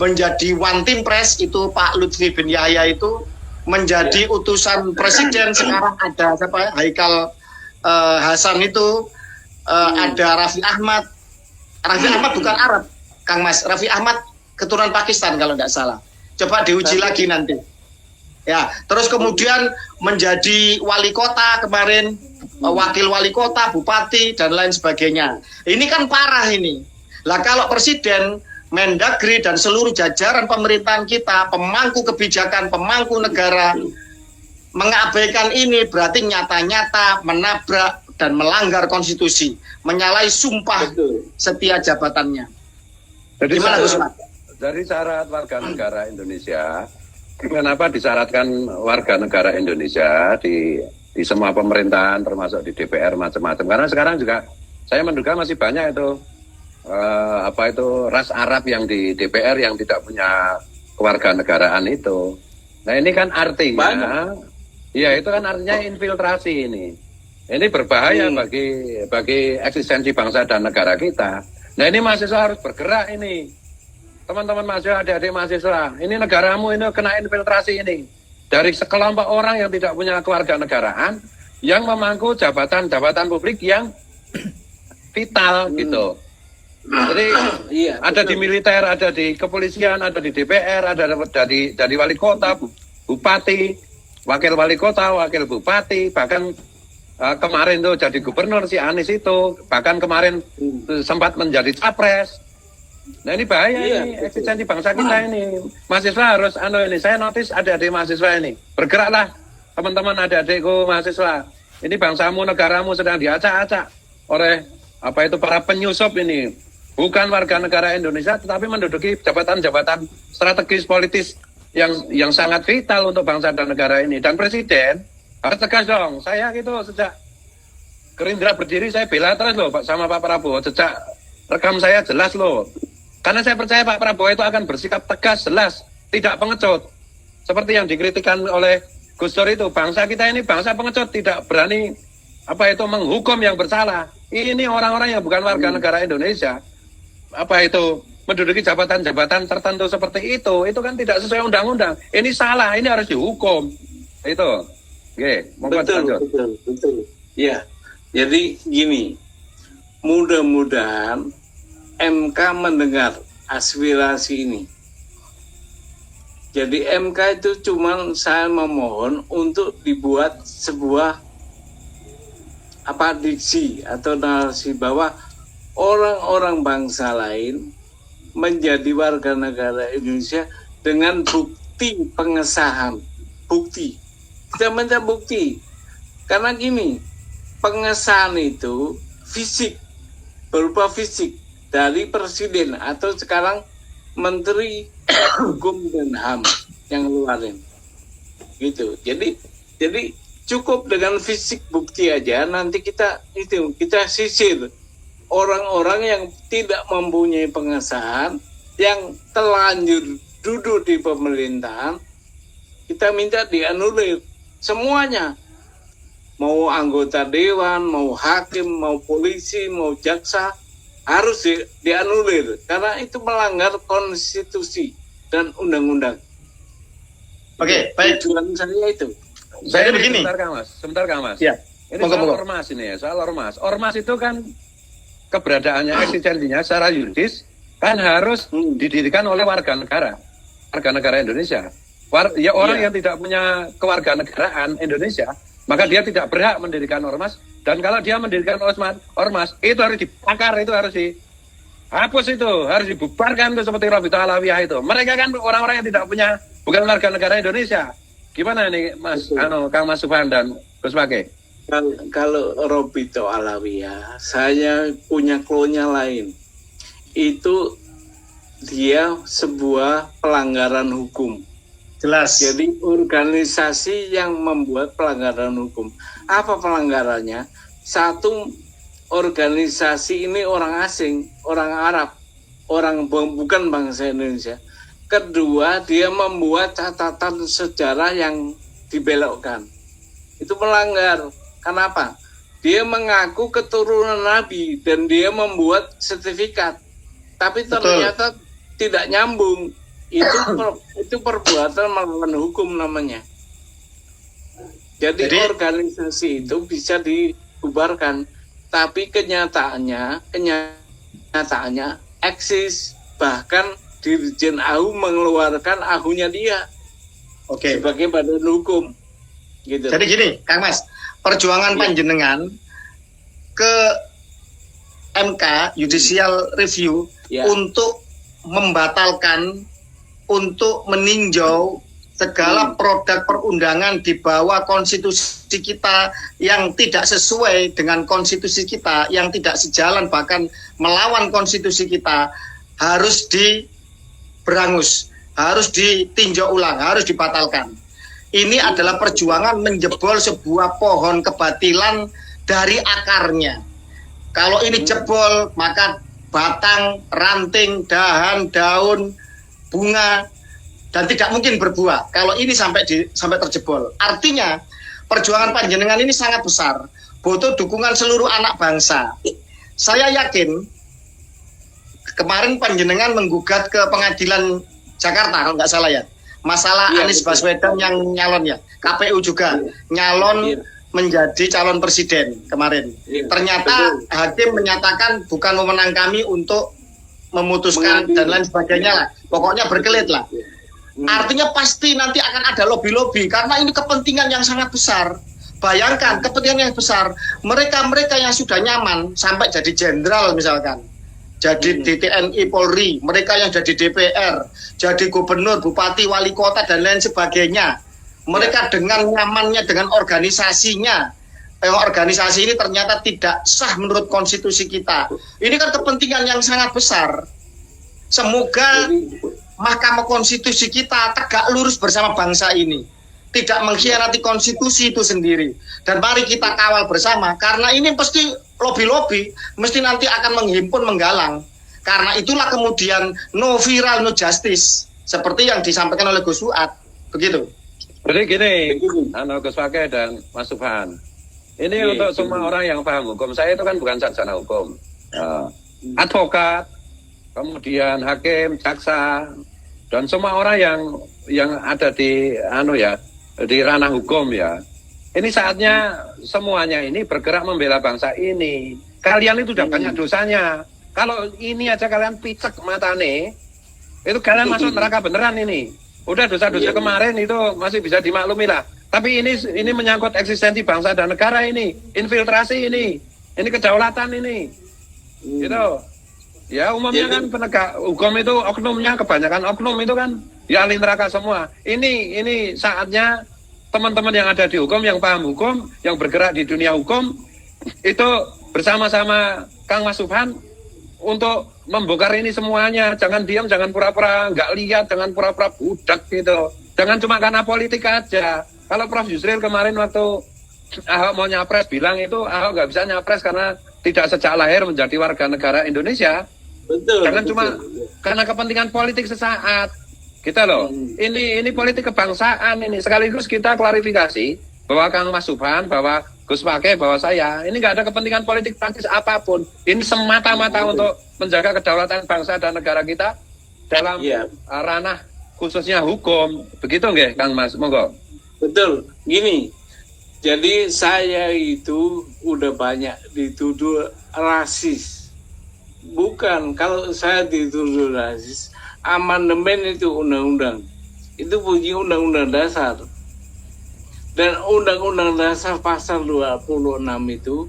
Speaker 2: menjadi one team press, itu Pak Lutfi bin Yahya itu menjadi utusan presiden. Sekarang ada siapa? Haikal Hasan itu, ada Raffi Ahmad bukan Arab, Kang Mas. Raffi Ahmad keturunan Pakistan kalau tidak salah. Coba diuji lagi nanti. Ya, terus kemudian menjadi wali kota kemarin, wakil wali kota, bupati dan lain sebagainya. Ini kan parah ini. Lah kalau presiden, Mendagri dan seluruh jajaran pemerintahan kita, pemangku kebijakan, pemangku negara mengabaikan ini, berarti nyata-nyata menabrak dan melanggar konstitusi, menyalahi sumpah setia jabatannya.
Speaker 1: Jadi
Speaker 2: gimana Gus?
Speaker 1: Dari syarat warga negara Indonesia, kenapa disyaratkan warga negara Indonesia di semua pemerintahan, termasuk di DPR macam-macam? Karena sekarang juga saya menduga masih banyak itu ras Arab yang di DPR yang tidak punya kewarganegaraan itu. Nah ini kan artinya, ya itu kan artinya infiltrasi ini. Ini berbahaya bagi eksistensi bangsa dan negara kita. Nah ini mahasiswa harus bergerak ini. Teman-teman mahasiswa, adik-adik mahasiswa, ini negaramu ini kena infiltrasi ini. Dari sekelompok orang yang tidak punya kewarganegaraan, yang memangku jabatan-jabatan publik yang vital gitu. Jadi ada di militer, ada di kepolisian, ada di DPR, ada dari wali kota, bupati, wakil wali kota, wakil bupati, bahkan kemarin tuh jadi gubernur si Anies itu, bahkan kemarin sempat menjadi capres. Nah ini bahaya ini eksistensi bangsa kita ini. Mahasiswa harus ini, saya notice adik-adik mahasiswa ini, bergeraklah teman-teman adik-adikku mahasiswa. Ini bangsamu, negaramu sedang diacak-acak oleh para penyusup ini. Bukan warga negara Indonesia, tetapi menduduki jabatan-jabatan strategis politis yang sangat vital untuk bangsa dan negara ini. Dan presiden harus tegas dong. Saya gitu sejak Gerindra berdiri saya bela terus loh sama Pak Prabowo. Sejak rekam saya jelas loh. Karena saya percaya Pak Prabowo itu akan bersikap tegas, jelas, tidak pengecut. Seperti yang dikritikan oleh Gus Dur itu, bangsa kita ini bangsa pengecut, tidak berani menghukum yang bersalah. Ini orang-orang yang bukan warga negara Indonesia, menduduki jabatan-jabatan tertentu seperti itu kan tidak sesuai undang-undang. Ini salah, ini harus dihukum. Itu. Oke,
Speaker 3: betul. Ya. Jadi gini, mudah-mudahan MK mendengar aspirasi ini. Jadi MK itu cuma saya memohon untuk dibuat sebuah diksi atau narasi bahwa orang-orang bangsa lain menjadi warga negara Indonesia dengan bukti pengesahan. Bukti. Kita minta bukti. Karena gini, pengesahan itu berupa fisik dari presiden atau sekarang Menteri Hukum dan HAM yang ngeluarin gitu. Jadi cukup dengan fisik bukti aja, nanti kita sisir orang-orang yang tidak mempunyai pengesahan, yang telanjur duduk di pemerintahan, kita minta dianulir semuanya. Mau anggota dewan, mau hakim, mau polisi, mau jaksa, harus dianulir karena itu melanggar konstitusi dan undang-undang.
Speaker 2: Oke, baik.
Speaker 3: Tujuan saya itu.
Speaker 2: Saya begini.
Speaker 1: Sebentar Kang Mas.
Speaker 2: Ya.
Speaker 1: Ini soal ormas. Ormas itu kan keberadaannya, eksistensinya secara yuridis kan harus didirikan oleh warga negara Indonesia. Orang yang tidak punya kewarganegaraan Indonesia, maka dia tidak berhak mendirikan ormas. Dan kalau dia mendirikan ormas itu harus dibakar, itu harus dihapus, itu harus dibubarkan, itu seperti Robito Alawiyah itu. Mereka kan orang-orang yang bukan warga negara Indonesia. Gimana nih Mas Kang Mas Subhan dan Gus Pake?
Speaker 3: Kalau Robito Alawiyah, saya punya klonya lain. Itu dia sebuah pelanggaran hukum.
Speaker 2: Jelas.
Speaker 3: Jadi organisasi yang membuat pelanggaran hukum. Apa pelanggarannya? Satu, organisasi ini orang asing, orang Arab, orang bukan bangsa Indonesia. Kedua, dia membuat catatan sejarah yang dibelokkan. Itu melanggar. Kenapa? Dia mengaku keturunan Nabi dan dia membuat sertifikat. Tapi ternyata tidak nyambung. Itu perbuatan melawan hukum namanya. Jadi organisasi itu bisa dibubarkan, tapi kenyataannya eksis, bahkan Dirjen AU mengeluarkan AU-nya dia sebagai badan hukum. Gitu.
Speaker 2: Jadi gini, Kang Mas, perjuangan panjenengan ke MK Judicial Review untuk membatalkan, untuk meninjau segala produk perundangan di bawah konstitusi kita yang tidak sesuai dengan konstitusi kita, yang tidak sejalan bahkan melawan konstitusi kita, harus diberangus, harus ditinjau ulang, harus dibatalkan. Ini adalah perjuangan menjebol sebuah pohon kebatilan dari akarnya. Kalau ini jebol, maka batang, ranting, dahan, daun, bunga, dan tidak mungkin berbuah kalau ini sampai terjebol. Artinya perjuangan panjenengan ini sangat besar, butuh dukungan seluruh anak bangsa. Saya yakin kemarin panjenengan menggugat ke pengadilan Jakarta kalau nggak salah ya, masalah Anies Baswedan yang nyalon ya, KPU juga nyalon menjadi calon presiden kemarin. Ternyata hakim menyatakan bukan wewenang kami untuk memutuskan dan lain sebagainya lah. Pokoknya berkelit lah. Artinya pasti nanti akan ada lobby-lobby karena ini kepentingan yang sangat besar. Bayangkan kepentingan yang besar. Mereka yang sudah nyaman sampai jadi jenderal misalkan, jadi di TNI Polri, mereka yang jadi DPR, jadi gubernur, bupati, wali kota dan lain sebagainya. Mereka dengan nyamannya dengan organisasinya. Organisasi ini ternyata tidak sah menurut konstitusi kita. Ini kan kepentingan yang sangat besar. Semoga Mahkamah Konstitusi kita tegak lurus bersama bangsa ini, tidak mengkhianati konstitusi itu sendiri. Dan mari kita kawal bersama, karena ini pasti lobby-lobby, mesti nanti akan menghimpun, menggalang. Karena itulah kemudian no viral, no justice. Seperti yang disampaikan oleh Gus Fuad. Begitu.
Speaker 1: Jadi gini, Gus Fakih dan Mas Subhan. Ini untuk semua orang yang paham hukum. Saya itu kan bukan sarjana hukum. Advokat, kemudian hakim, jaksa, dan semua orang yang ada di di ranah hukum ya. Ini saatnya semuanya ini bergerak membela bangsa ini. Kalian itu udah banyak dosanya. Kalau ini aja kalian picek matane, itu kalian masuk neraka beneran ini. Udah dosa-dosa kemarin itu masih bisa dimaklumi lah. Tapi ini menyangkut eksistensi bangsa dan negara ini, infiltrasi ini kedaulatan ini. Gitu. Ya umumnya kan penegak hukum itu oknumnya, kebanyakan oknum itu kan ya ahli neraka semua. Ini saatnya teman-teman yang ada di hukum, yang paham hukum, yang bergerak di dunia hukum itu bersama-sama Kang Mas Subhan untuk membongkar ini semuanya. Jangan diam, jangan pura-pura nggak lihat, jangan pura-pura budak gitu. Jangan cuma karena politik aja. Kalau Prof Yusril kemarin waktu Ahok mau nyapres bilang itu Ahok nggak bisa nyapres karena tidak sejak lahir menjadi warga negara Indonesia.
Speaker 3: Betul.
Speaker 1: Jangan cuma karena kepentingan politik sesaat. Kita loh, ini politik kebangsaan ini. Sekaligus kita klarifikasi bahwa Kang Mas Subhan, bahwa Gus Fakih, bahwa saya, ini nggak ada kepentingan politik praktis apapun. Ini semata-mata untuk menjaga kedaulatan bangsa dan negara kita dalam ranah khususnya hukum. Begitu nggih, Kang Mas? Monggo.
Speaker 3: Betul. Gini, jadi saya itu udah banyak dituduh rasis. Bukan, kalau saya dituduh rasis, amandemen itu undang-undang. Itu bunyi undang-undang dasar. Dan undang-undang dasar pasal 26 itu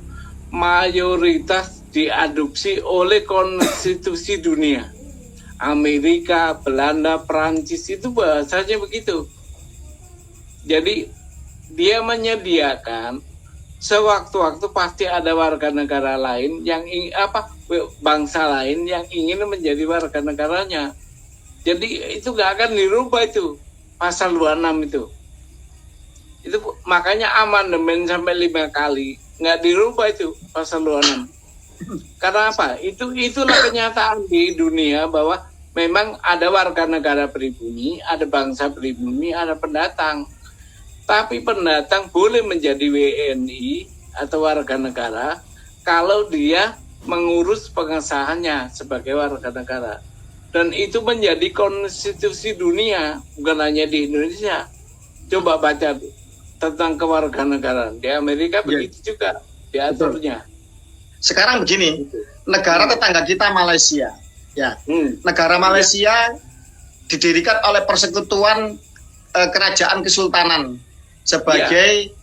Speaker 3: mayoritas diadopsi oleh konstitusi dunia. Amerika, Belanda, Perancis itu bahasanya begitu. Jadi dia menyediakan sewaktu-waktu pasti ada warga negara lain yang bangsa lain yang ingin menjadi warga negaranya. Jadi itu nggak akan dirubah itu pasal 26 itu. Itu makanya amandemen sampai 5 kali nggak dirubah itu pasal 26. Karena apa? Itulah kenyataan di dunia bahwa memang ada warga negara pribumi, ada bangsa pribumi, ada pendatang. Tapi pendatang boleh menjadi WNI atau warga negara kalau dia mengurus pengesahannya sebagai warga negara. Dan itu menjadi konstitusi dunia, bukan hanya di Indonesia. Coba baca tentang kewarganegaraan. Di Amerika begitu juga diaturnya.
Speaker 2: Sekarang begini, negara tetangga kita Malaysia, ya, negara Malaysia didirikan oleh persekutuan kerajaan kesultanan sebagai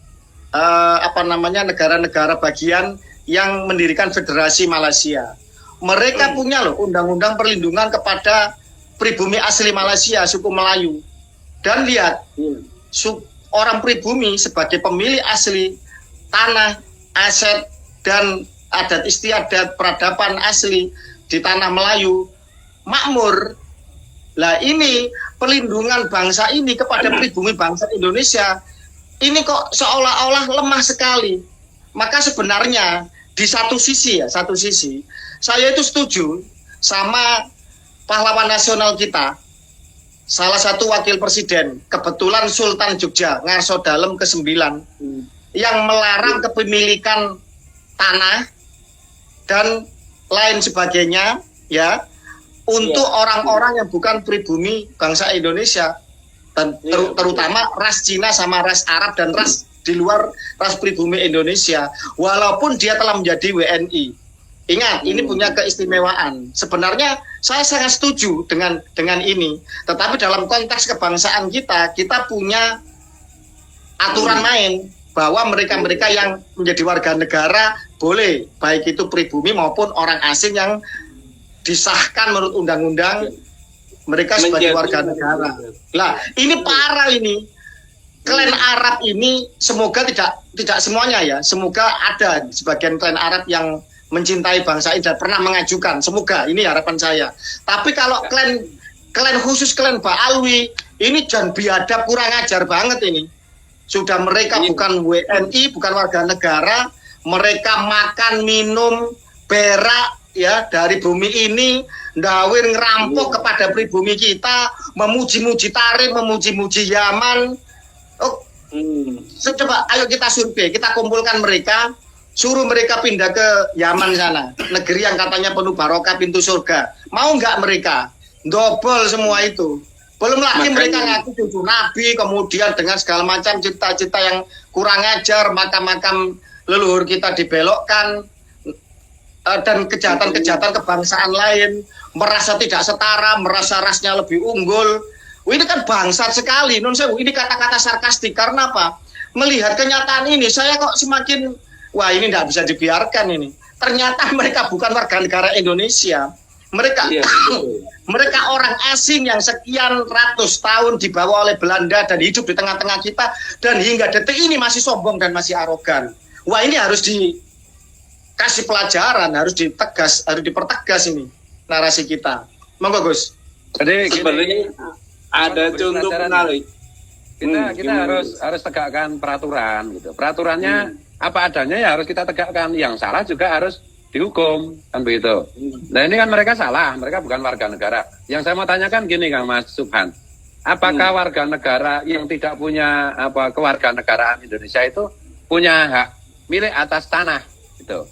Speaker 2: negara-negara bagian yang mendirikan federasi Malaysia. Mereka punya loh undang-undang perlindungan kepada pribumi asli Malaysia, suku Melayu. Dan lihat, orang pribumi sebagai pemilik asli tanah, aset, dan adat istiadat peradaban asli di tanah Melayu makmur. Lah ini perlindungan bangsa ini kepada pribumi bangsa Indonesia ini kok seolah-olah lemah sekali. Maka sebenarnya di satu sisi saya itu setuju sama pahlawan nasional kita, salah satu wakil presiden, kebetulan Sultan Jogja Ngarso Dalem ke-9 yang melarang kepemilikan tanah dan lain sebagainya ya untuk orang-orang yang bukan pribumi bangsa Indonesia dan terutama ras Cina sama ras Arab dan ras di luar ras pribumi Indonesia, walaupun dia telah menjadi WNI. Ingat, ini punya keistimewaan. Sebenarnya saya sangat setuju dengan ini, tetapi dalam konteks kebangsaan kita punya aturan main bahwa mereka-mereka yang menjadi warga negara boleh, baik itu pribumi maupun orang asing yang disahkan menurut undang-undang mereka sebagai warga negara. Lah, ini parah ini. Klan Arab ini semoga tidak semuanya ya, semoga ada sebagian klan Arab yang mencintai bangsa ini dan pernah mengajukan, semoga ini harapan saya. Tapi kalau klan khusus klan Ba'alwi ini jangan biadab, kurang ajar banget ini. Sudah mereka bukan WNI, bukan warga negara, mereka makan, minum, berak, ya dari bumi ini, ndawir ngerampok kepada pribumi kita, memuji-muji Tarim, memuji-muji Yaman. Oh, coba ayo kita survei, kita kumpulkan mereka, suruh mereka pindah ke Yaman sana, negeri yang katanya penuh barokah, pintu surga. Mau nggak mereka? Dobel semua itu. Belum lagi mereka ngaku cucu Nabi, kemudian dengan segala macam cita-cita yang kurang ajar, makam-makam leluhur kita dibelokkan, dan kejahatan-kejahatan kebangsaan lain, merasa tidak setara, merasa rasnya lebih unggul. Ini kan bangsat sekali, non sewu. Ini kata-kata sarkastik. Karena apa? Melihat kenyataan ini, saya kok semakin, wah ini tidak bisa dibiarkan ini. Ternyata mereka bukan warga negara Indonesia. Mereka, mereka orang asing yang sekian ratus tahun dibawa oleh Belanda dan hidup di tengah-tengah kita, dan hingga detik ini masih sombong dan masih arogan. Wah ini harus dikasih pelajaran, harus dipertegas ini narasi kita. Monggo Gus.
Speaker 1: Jadi
Speaker 3: sebenarnya ada contoh menarik.
Speaker 1: Kita harus tegakkan peraturan gitu. Peraturannya apa adanya ya harus kita tegakkan. Yang salah juga harus dihukum, kan begitu. Nah ini kan mereka salah, mereka bukan warga negara. Yang saya mau tanyakan gini Kang Mas Subhan, apakah warga negara yang tidak punya kewarganegaraan Indonesia itu punya hak milik atas tanah gitu?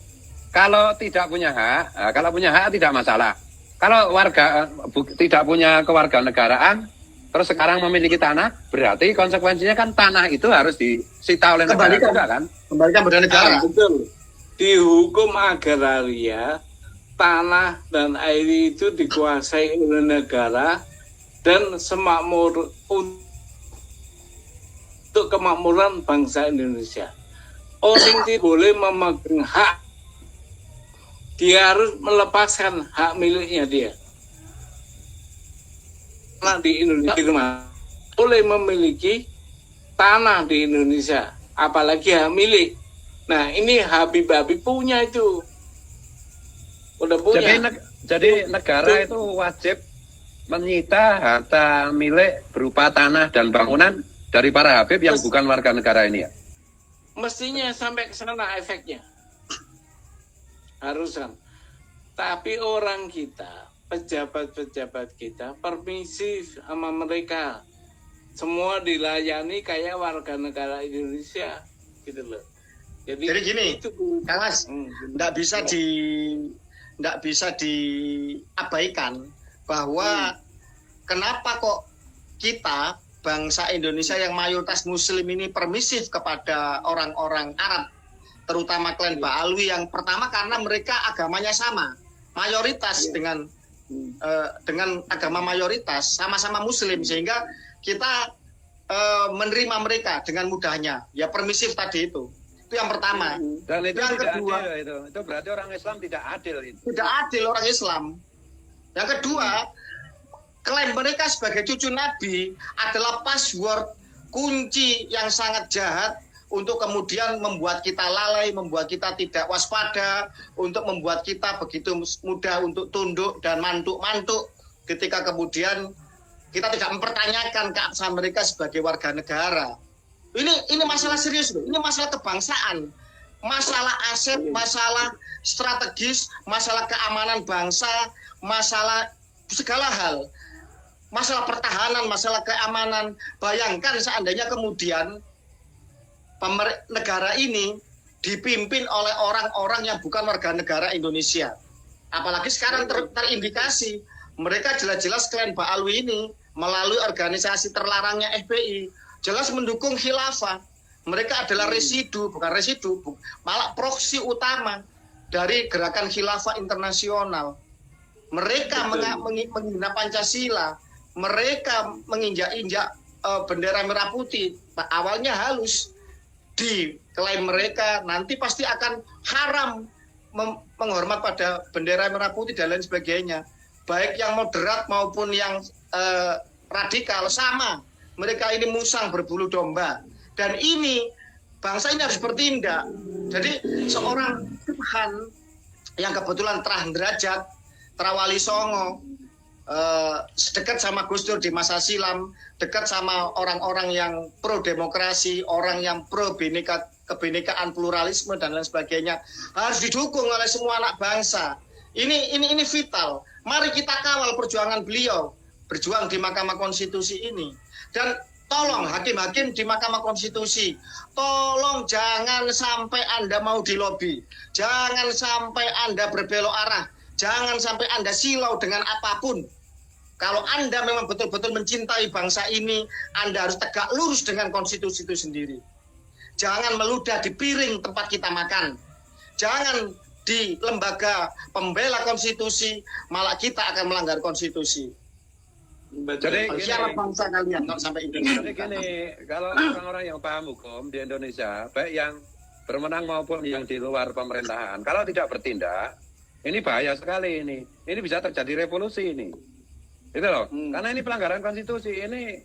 Speaker 1: Kalau tidak punya hak, kalau punya hak tidak masalah. Kalau warga tidak punya kewarganegaraan, terus sekarang memiliki tanah, berarti konsekuensinya kan tanah itu harus disita oleh negara juga kan?
Speaker 2: Kembalikan pada negara.
Speaker 3: Betul. Di hukum agraria, tanah dan air itu dikuasai oleh negara dan semakmur untuk kemakmuran bangsa Indonesia. Orang tidak boleh memegang hak, dia harus melepaskan hak miliknya dia. Tanah di Indonesia boleh memiliki tanah di Indonesia, apalagi hak milik. Nah ini Habib punya itu, udah punya.
Speaker 1: Jadi negara itu wajib menyita harta milik berupa tanah dan bangunan dari para Habib yang bukan warga negara ini ya?
Speaker 3: Mestinya sampai ke sana efeknya. Harusan. Tapi orang kita, pejabat-pejabat kita permisif sama mereka. Semua dilayani kayak warga negara Indonesia gitu loh. Jadi
Speaker 2: gini, Kang Mas, nggak bisa diabaikan bahwa kenapa kok kita bangsa Indonesia yang mayoritas Muslim ini permisif kepada orang-orang Arab, terutama klan Ba'alwi yang pertama karena mereka agamanya sama, mayoritas dengan agama mayoritas, sama-sama Muslim, sehingga kita menerima mereka dengan mudahnya. Ya permisif tadi itu yang pertama.
Speaker 1: Dan itu
Speaker 2: yang
Speaker 1: tidak
Speaker 2: kedua,
Speaker 1: adil itu berarti orang Islam tidak adil itu.
Speaker 2: Tidak adil orang Islam. Yang kedua, klaim mereka sebagai cucu Nabi adalah password kunci yang sangat jahat untuk kemudian membuat kita lalai, membuat kita tidak waspada, untuk membuat kita begitu mudah untuk tunduk dan mantuk-mantuk ketika kemudian kita tidak mempertanyakan keabsahan mereka sebagai warga negara. Ini masalah serius loh. Ini masalah kebangsaan, masalah aset, masalah strategis, masalah keamanan bangsa, masalah segala hal, masalah pertahanan, masalah keamanan. Bayangkan seandainya kemudian negara ini dipimpin oleh orang-orang yang bukan warga negara Indonesia. Apalagi sekarang terindikasi mereka jelas-jelas klan Ba'alwi ini melalui organisasi terlarangnya FPI jelas mendukung khilafah. Mereka adalah malah proksi utama dari gerakan khilafah internasional. Mereka menghina Pancasila, mereka menginjak-injak bendera merah putih. Awalnya halus, diklaim mereka nanti pasti akan haram menghormat pada bendera merah putih dan lain sebagainya. Baik yang moderat maupun yang radikal sama. Mereka ini musang berbulu domba. Dan ini, bangsa ini harus bertindak. Jadi seorang Tuhan yang kebetulan terah derajat, Terawali Songo, dekat sama Gus Dur di masa silam, dekat sama orang-orang yang pro demokrasi, orang yang pro kebinekaan pluralisme dan lain sebagainya, harus didukung oleh semua anak bangsa. Ini vital. Mari kita kawal perjuangan beliau, berjuang di Mahkamah Konstitusi ini. Dan tolong hakim-hakim di Mahkamah Konstitusi, tolong jangan sampai Anda mau dilobi, jangan sampai Anda berbelok arah, jangan sampai Anda silau dengan apapun. Kalau Anda memang betul-betul mencintai bangsa ini, Anda harus tegak lurus dengan konstitusi itu sendiri. Jangan meludah di piring tempat kita makan. Jangan di lembaga pembela konstitusi, malah kita akan melanggar konstitusi.
Speaker 1: Jadi
Speaker 2: Siapa bangsa kalian kalau sampai itu?
Speaker 1: Jadi gini, kalau orang-orang yang paham hukum di Indonesia, baik yang berwenang maupun yang di luar pemerintahan, kalau tidak bertindak, ini bahaya sekali ini. Ini bisa terjadi revolusi ini. Itu loh. Karena ini pelanggaran konstitusi, ini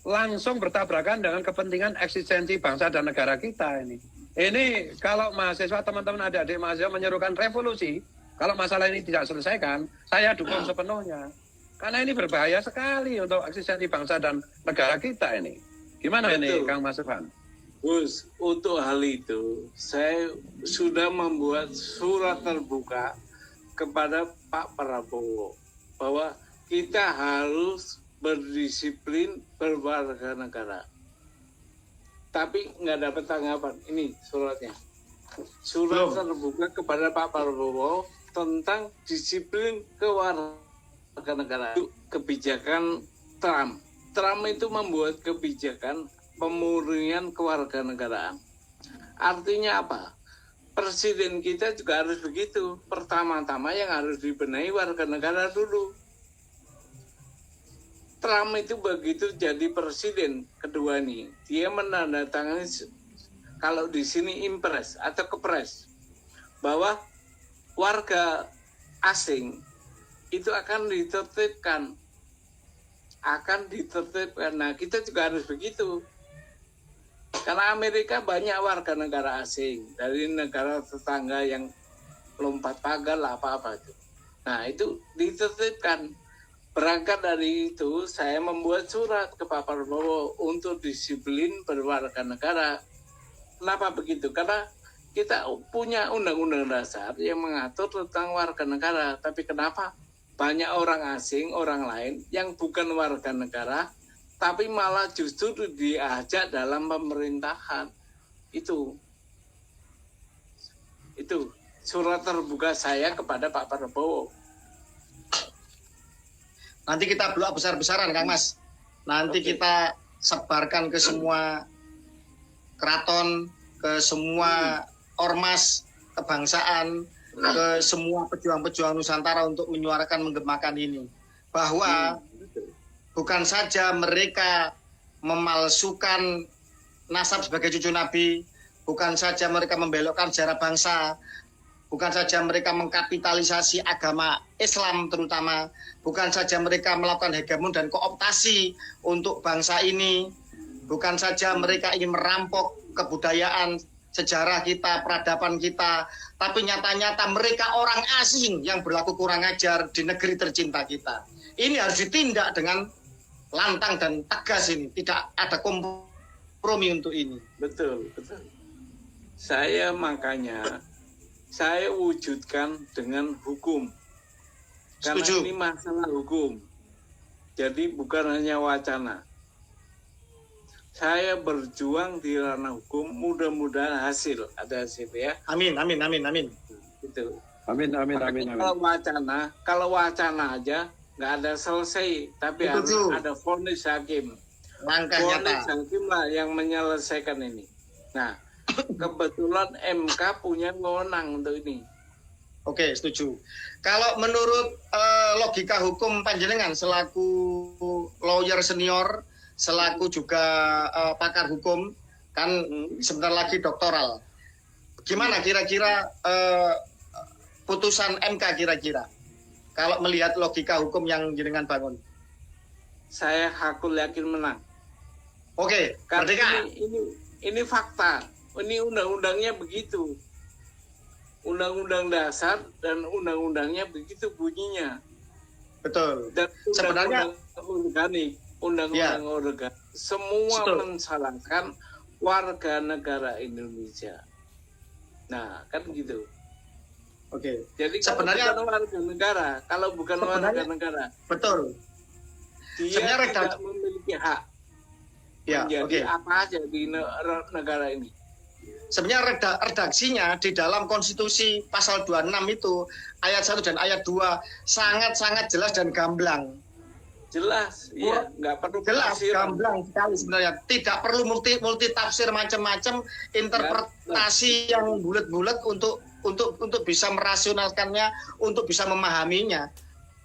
Speaker 1: langsung bertabrakan dengan kepentingan eksistensi bangsa dan negara kita ini. Ini kalau mahasiswa, teman-teman adik-adik mahasiswa menyerukan revolusi, kalau masalah ini tidak selesaikan, saya dukung sepenuhnya. Karena ini berbahaya sekali untuk eksistensi bangsa dan negara kita ini. Gimana Betul. Ini Kang Mas Irfan?
Speaker 3: Gus, untuk hal itu saya sudah membuat surat terbuka kepada Pak Prabowo bahwa kita harus berdisiplin berwarga negara. Tapi nggak dapat tanggapan. Ini suratnya. Surat terbuka kepada Pak Prabowo tentang disiplin kewarga negara. Itu kebijakan Trump. Trump itu membuat kebijakan pemurnian kewarganegaraan. Artinya apa? Presiden kita juga harus begitu. Pertama-tama yang harus dibenahi warga negara dulu. Trump itu begitu jadi presiden kedua nih, dia menandatangani kalau di sini impres atau kepres bahwa warga asing itu akan ditertibkan. Nah, kita juga harus begitu. Karena Amerika banyak warga negara asing dari negara tetangga yang lompat pagar lah apa-apa itu. Nah, itu ditertibkan. Berangkat dari itu, saya membuat surat ke Pak Prabowo untuk disiplin berwarga negara. Kenapa begitu? Karena kita punya undang-undang dasar yang mengatur tentang warga negara. Tapi kenapa banyak orang asing, orang lain yang bukan warga negara, tapi malah justru diajak dalam pemerintahan? Itu surat terbuka saya kepada Pak Prabowo.
Speaker 2: Nanti kita blok besar-besaran, Kang Mas. Nanti kita sebarkan ke semua keraton, ke semua ormas kebangsaan, ke semua pejuang-pejuang Nusantara untuk menyuarakan, menggemakan ini. Bahwa bukan saja mereka memalsukan nasab sebagai cucu Nabi, bukan saja mereka membelokkan sejarah bangsa, bukan saja mereka mengkapitalisasi agama Islam terutama, bukan saja mereka melakukan hegemon dan kooptasi untuk bangsa ini, bukan saja mereka ingin merampok kebudayaan, sejarah kita, peradaban kita, tapi nyata-nyata mereka orang asing yang berlaku kurang ajar di negeri tercinta kita. Ini harus ditindak dengan lantang dan tegas ini, tidak ada kompromi untuk ini.
Speaker 3: Betul. Saya wujudkan dengan hukum. Karena
Speaker 2: Setuju.
Speaker 3: ini masalah hukum. Jadi bukan hanya wacana. Saya berjuang di ranah hukum, mudah-mudahan ada hasil ya.
Speaker 2: Amin.
Speaker 3: Gitu.
Speaker 1: Amin.
Speaker 3: Kalau wacana aja nggak ada selesai, tapi harus ada vonis hakim.
Speaker 2: Langkah
Speaker 3: Vonis
Speaker 2: nyata.
Speaker 3: hakim lah yang menyelesaikan ini. Nah, kebetulan MK punya wewenang untuk ini.
Speaker 2: Oke, setuju. Kalau menurut logika hukum panjenengan selaku lawyer senior, selaku juga pakar hukum, kan sebentar lagi doktoral. Gimana kira-kira putusan MK kira-kira? Kalau melihat logika hukum yang jenengan bangun.
Speaker 3: Saya hakul yakin menang.
Speaker 2: Oke,
Speaker 3: Karena
Speaker 2: merdeka.
Speaker 3: ini fakta. Ini undang-undangnya begitu. Undang-undang dasar dan undang-undangnya begitu bunyinya.
Speaker 2: Betul.
Speaker 3: Dan
Speaker 2: Sebenarnya
Speaker 3: undang-undang organik semua
Speaker 2: Betul. Oke.
Speaker 3: Jadi kalau
Speaker 2: Sebenarnya
Speaker 3: bukan warga negara, kalau bukan warga negara,
Speaker 2: betul.
Speaker 3: dia
Speaker 2: Sebenarnya
Speaker 3: tidak memiliki hak
Speaker 2: Ya,
Speaker 3: menjadi
Speaker 2: oke.
Speaker 3: apa aja di negara ini.
Speaker 2: Sebenarnya redaksinya di dalam konstitusi pasal 26 itu ayat 1 dan ayat 2 sangat-sangat jelas dan gamblang.
Speaker 3: Jelas, iya, nggak perlu
Speaker 2: Jelas,
Speaker 3: penafsiran.
Speaker 2: gamblang sekali sebenarnya. Tidak perlu multi tafsir macam-macam, interpretasi yang bulat-bulat untuk bisa merasionalkannya, untuk bisa memahaminya.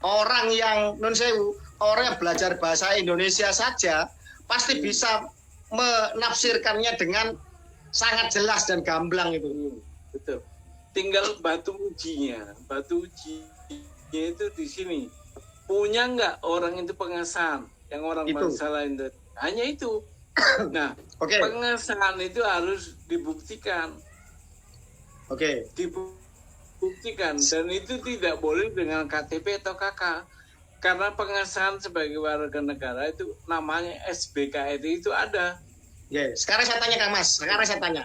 Speaker 2: Orang yang non sewu, orang yang belajar bahasa Indonesia saja pasti bisa menafsirkannya dengan sangat jelas dan gamblang itu.
Speaker 3: Betul. Tinggal batu ujinya itu di sini. Punya nggak orang itu pengesahan yang orang
Speaker 2: Itu.
Speaker 3: bangsa lain? Hanya itu. Nah,
Speaker 2: Oke.
Speaker 3: pengesahan itu harus dibuktikan.
Speaker 2: Oke.
Speaker 3: Dibuktikan dan itu tidak boleh dengan KTP atau KK. Karena pengesahan sebagai warga negara itu namanya SBKRI itu ada.
Speaker 2: Ya, sekarang saya tanya Kang Mas, sekarang saya tanya.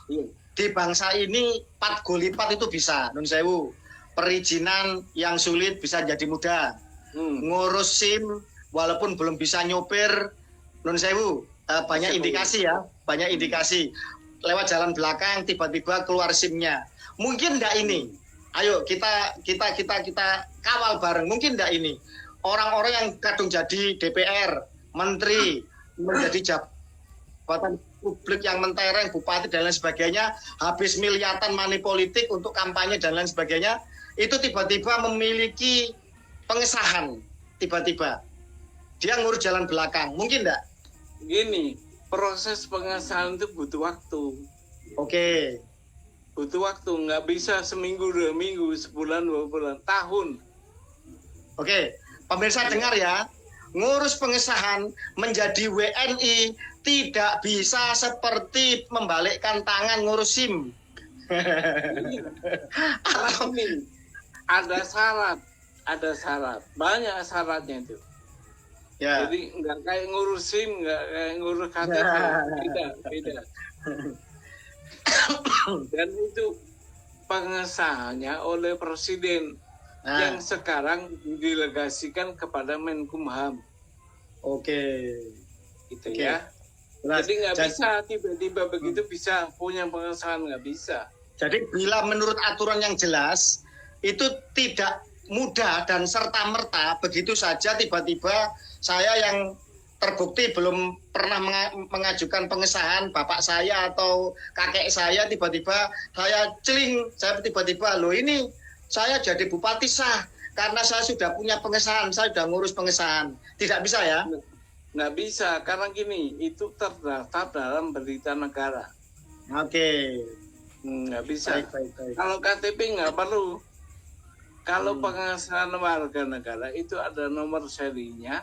Speaker 3: Iya.
Speaker 2: Di bangsa ini 4 golipat itu bisa, nun sewu. Perizinan yang sulit bisa jadi mudah. Ngurus SIM walaupun belum bisa nyopir, nun sewu. Banyak indikasi ya, banyak indikasi. Lewat jalan belakang tiba-tiba keluar SIM-nya. Mungkin enggak ini? Ayo kita kawal bareng. Mungkin enggak ini? Orang-orang yang kadung jadi DPR, menteri, menjadi jabatan publik yang mentereng, bupati dan lain sebagainya, habis miliatan money politik untuk kampanye dan lain sebagainya, itu tiba-tiba memiliki pengesahan, tiba-tiba dia ngurus jalan belakang, mungkin enggak?
Speaker 3: Gini, proses pengesahan itu butuh waktu.
Speaker 2: Oke.
Speaker 3: Butuh waktu, nggak bisa seminggu, 2 minggu, sebulan, 2 bulan, tahun.
Speaker 2: Oke, pemirsa dengar ya, ngurus pengesahan menjadi WNI tidak bisa seperti membalikkan tangan ngurus SIM.
Speaker 3: Karena ini ada syarat, banyak syaratnya itu.
Speaker 2: Ya.
Speaker 3: Jadi nggak kayak ngurus SIM, nggak kayak ngurus KTP, beda. Dan itu pengesahannya oleh Presiden yang sekarang didelegasikan kepada Menkumham.
Speaker 2: Oke.
Speaker 3: Gitu ya. Jadi nggak bisa tiba-tiba begitu bisa punya pengesahan, nggak bisa.
Speaker 2: Jadi bila menurut aturan yang jelas itu tidak mudah dan serta-merta begitu saja tiba-tiba saya yang terbukti belum pernah mengajukan pengesahan bapak saya atau kakek saya tiba-tiba saya celing, saya tiba-tiba loh ini saya jadi bupati sah karena saya sudah punya pengesahan, saya sudah ngurus pengesahan. Tidak bisa ya?
Speaker 3: Nggak bisa, karena gini, itu terdaftar dalam berita negara.
Speaker 2: Oke.
Speaker 3: Nggak bisa.
Speaker 2: Baik.
Speaker 3: Kalau KTP nggak perlu. Kalau pengesahan warga negara itu ada nomor serinya,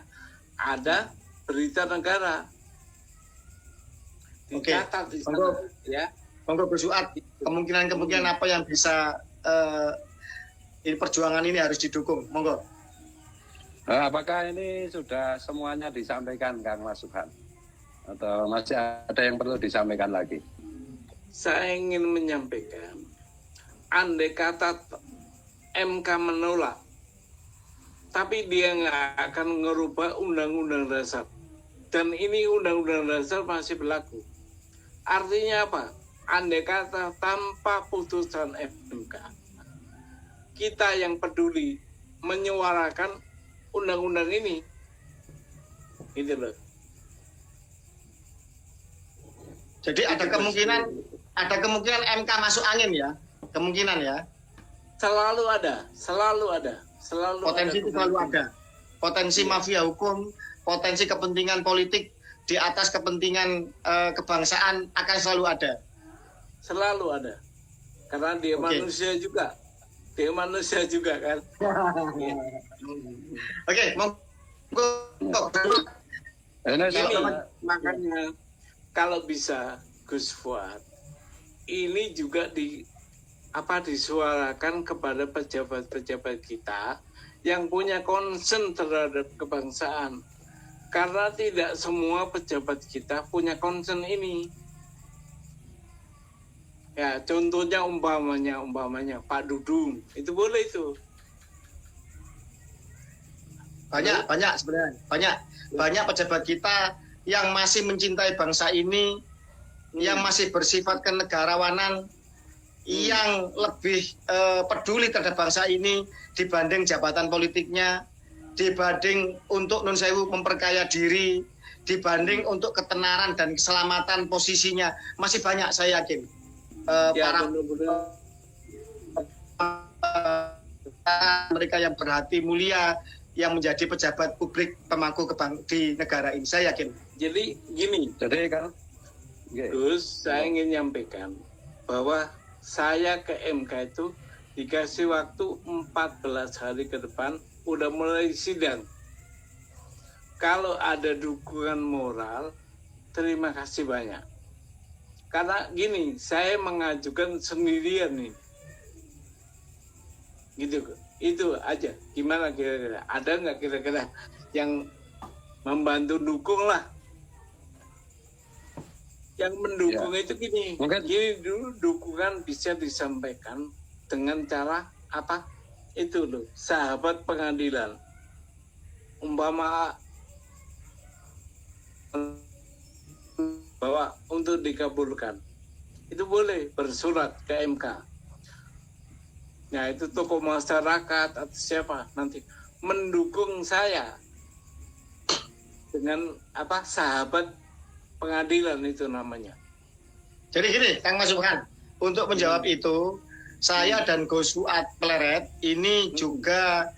Speaker 3: ada berita negara. Dicatat di sana, ya.
Speaker 2: Monggo Gus Suat, kemungkinan apa yang bisa ini perjuangan ini harus didukung, monggo.
Speaker 1: Apakah ini sudah semuanya disampaikan Kang Mas Subhan? Atau masih ada yang perlu disampaikan lagi?
Speaker 3: Saya ingin menyampaikan, andai kata MK menolak, tapi dia nggak akan merubah Undang-Undang Dasar. Dan ini Undang-Undang Dasar masih berlaku. Artinya apa? Andai kata tanpa putusan MK, kita yang peduli menyuarakan undang-undang ini, gitu loh.
Speaker 2: Jadi ada kemungkinan MK masuk angin ya, kemungkinan ya.
Speaker 3: Selalu ada.
Speaker 2: Potensi itu selalu ada. Potensi mafia hukum, potensi kepentingan politik di atas kepentingan kebangsaan akan selalu ada.
Speaker 3: Selalu ada. Karena dia manusia juga. Dia manusia juga kan.
Speaker 2: Oke,
Speaker 3: makanya kalau bisa Gus Fuad ini juga disuarakan kepada pejabat-pejabat kita yang punya concern terhadap kebangsaan. Karena tidak semua pejabat kita punya concern ini. Ya, contohnya umpamanya Pak Dudung, itu boleh itu.
Speaker 2: Banyak sebenarnya banyak pejabat kita yang masih mencintai bangsa ini, yang masih bersifat kenegarawanan, yang lebih peduli terhadap bangsa ini dibanding jabatan politiknya, dibanding untuk nun sewu memperkaya diri, dibanding untuk ketenaran dan keselamatan posisinya. Masih banyak, saya yakin para mereka yang berhati mulia, yang menjadi pejabat publik pemangku di negara ini, saya yakin.
Speaker 3: Jadi gini,
Speaker 1: kan
Speaker 3: terus saya ingin nyampaikan bahwa saya ke MK itu dikasih waktu 14 hari ke depan, udah mulai sidang. Kalau ada dukungan moral, terima kasih banyak. Karena gini, saya mengajukan sendirian nih. Gitu, itu aja. Gimana kira-kira? Ada nggak kira-kira yang membantu dukung lah? Yang mendukung itu gini, gini dulu, dukungan bisa disampaikan dengan cara apa? Itu loh, sahabat pengadilan. Umpama bahwa untuk dikabulkan, itu boleh bersurat ke MK. Nah, itu tokoh masyarakat atau siapa nanti mendukung saya dengan apa, sahabat pengadilan itu namanya.
Speaker 2: Jadi gini, Kang Mas Subhan, untuk menjawab itu, saya dan Gus Fuad Pleret ini juga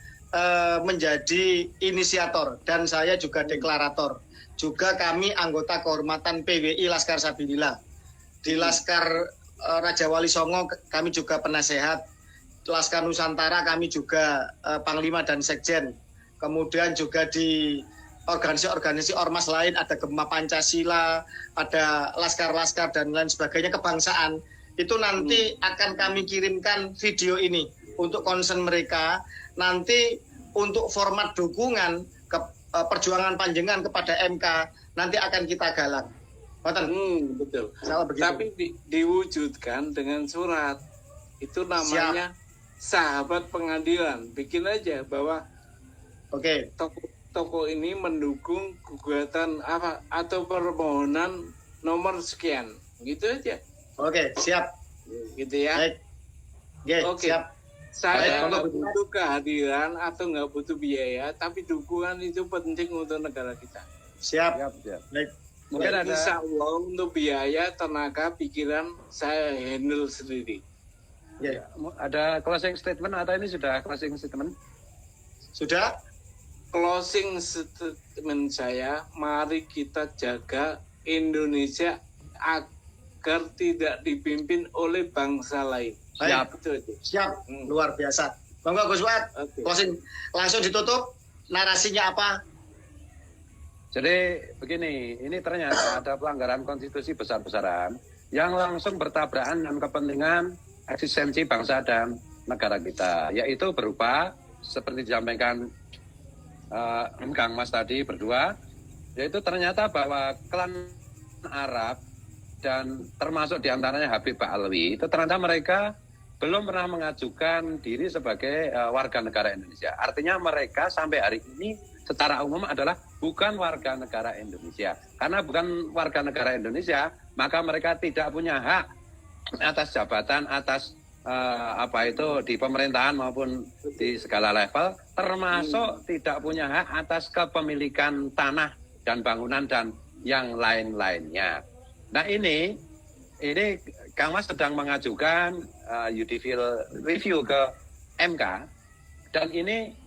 Speaker 2: menjadi inisiator, dan saya juga deklarator. Juga kami anggota kehormatan PWI Laskar Sabilillah. Di Laskar Raja Wali Songo kami juga penasehat. Laskar Nusantara kami juga Panglima dan Sekjen. Kemudian juga di organisasi-organisasi ormas lain, ada Gema Pancasila, ada laskar-laskar dan lain sebagainya kebangsaan. Itu nanti akan kami kirimkan video ini untuk concern mereka. Nanti untuk format dukungan perjuangan panjenengan kepada MK nanti akan kita galang.
Speaker 3: Betul. Tapi diwujudkan dengan surat. Itu namanya sahabat pengadilan. Bikin aja bahwa toko ini mendukung gugatan apa atau permohonan nomor sekian. Gitu aja.
Speaker 2: Oke, siap.
Speaker 3: Gitu ya.
Speaker 2: Baik. Oke, siap.
Speaker 3: Saya nggak butuh kehadiran atau nggak butuh biaya, tapi dukungan itu penting untuk negara kita.
Speaker 2: Siap. Baik.
Speaker 3: Mungkin ada. Insya Allah untuk biaya, tenaga, pikiran saya handle sendiri.
Speaker 1: Ya. Ada closing statement atau ini sudah closing statement?
Speaker 2: Sudah.
Speaker 3: Closing statement saya, mari kita jaga Indonesia agar tidak dipimpin oleh bangsa lain.
Speaker 2: Siap. Siap. Luar biasa. Bangga Gus Fuad. Closing langsung ditutup. Narasinya apa?
Speaker 1: Jadi begini, ini ternyata ada pelanggaran konstitusi besar-besaran yang langsung bertabrakan dengan kepentingan eksistensi bangsa dan negara kita, yaitu berupa seperti disampaikan Kang Mas tadi berdua, yaitu ternyata bahwa klan Arab dan termasuk diantaranya Habib Ba'alwi itu ternyata mereka belum pernah mengajukan diri sebagai warga negara Indonesia. Artinya mereka sampai hari ini secara umum adalah bukan warga negara Indonesia. Karena bukan warga negara Indonesia, maka mereka tidak punya hak atas jabatan, atas di pemerintahan maupun di segala level, termasuk tidak punya hak atas kepemilikan tanah dan bangunan dan yang lain-lainnya. Nah ini Kang Mas sedang mengajukan judicial review ke MK, dan ini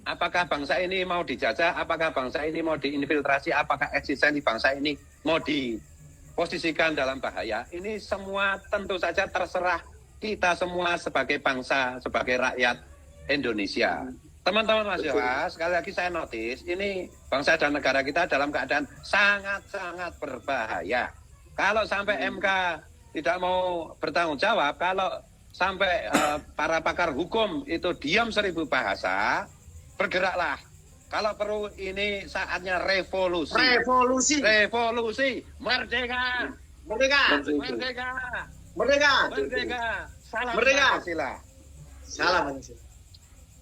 Speaker 1: apakah bangsa ini mau dijajah, apakah bangsa ini mau diinfiltrasi, apakah eksistensi bangsa ini mau diposisikan dalam bahaya, ini semua tentu saja terserah kita semua sebagai bangsa, sebagai rakyat Indonesia. Teman-teman mahasiswa, sekali lagi saya notice, ini bangsa dan negara kita dalam keadaan sangat-sangat berbahaya. Kalau sampai MK tidak mau bertanggung jawab, kalau sampai para pakar hukum itu diam 1000 bahasa, bergeraklah. Kalau perlu ini saatnya revolusi. Revolusi. Merdeka.
Speaker 2: Merdeka.
Speaker 1: Merdeka.
Speaker 2: Merdeka.
Speaker 1: Merdeka. Salam
Speaker 2: Merdeka.
Speaker 1: Pancasila.
Speaker 2: Salam Pancasila.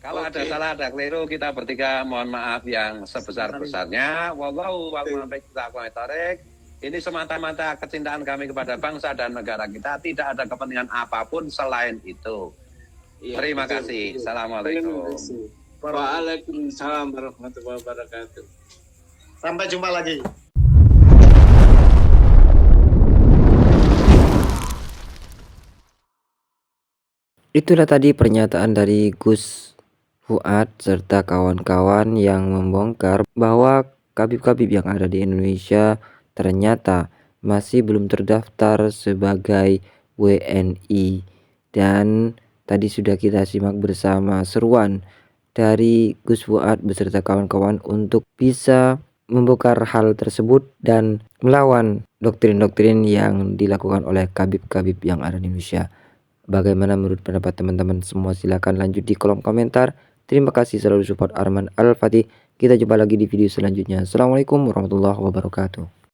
Speaker 1: Kalau ada
Speaker 3: Oke.
Speaker 1: salah, ada keliru, kita bertiga mohon maaf yang sebesar-besarnya. Wallahu a'lam bishawab. Ini semata-mata kecintaan kami kepada bangsa dan negara kita. Tidak ada kepentingan apapun selain itu.
Speaker 3: Iya,
Speaker 1: Terima
Speaker 3: betul.
Speaker 1: kasih.
Speaker 3: Terima
Speaker 1: Assalamualaikum.
Speaker 3: kasih. Waalaikumsalam warahmatullahi wabarakatuh.
Speaker 2: Sampai jumpa lagi.
Speaker 4: Itulah tadi pernyataan dari Gus Fuad serta kawan-kawan yang membongkar bahwa kabib-kabib yang ada di Indonesia ternyata masih belum terdaftar sebagai WNI. Dan tadi sudah kita simak bersama seruan dari Gus Fuad beserta kawan-kawan untuk bisa membongkar hal tersebut dan melawan doktrin-doktrin yang dilakukan oleh kabib-kabib yang ada di Indonesia. Bagaimana menurut pendapat teman-teman semua? Silahkan lanjut di kolom komentar. Terima kasih selalu support Arman Al-Fatih. Kita jumpa lagi di video selanjutnya. Assalamualaikum warahmatullahi wabarakatuh.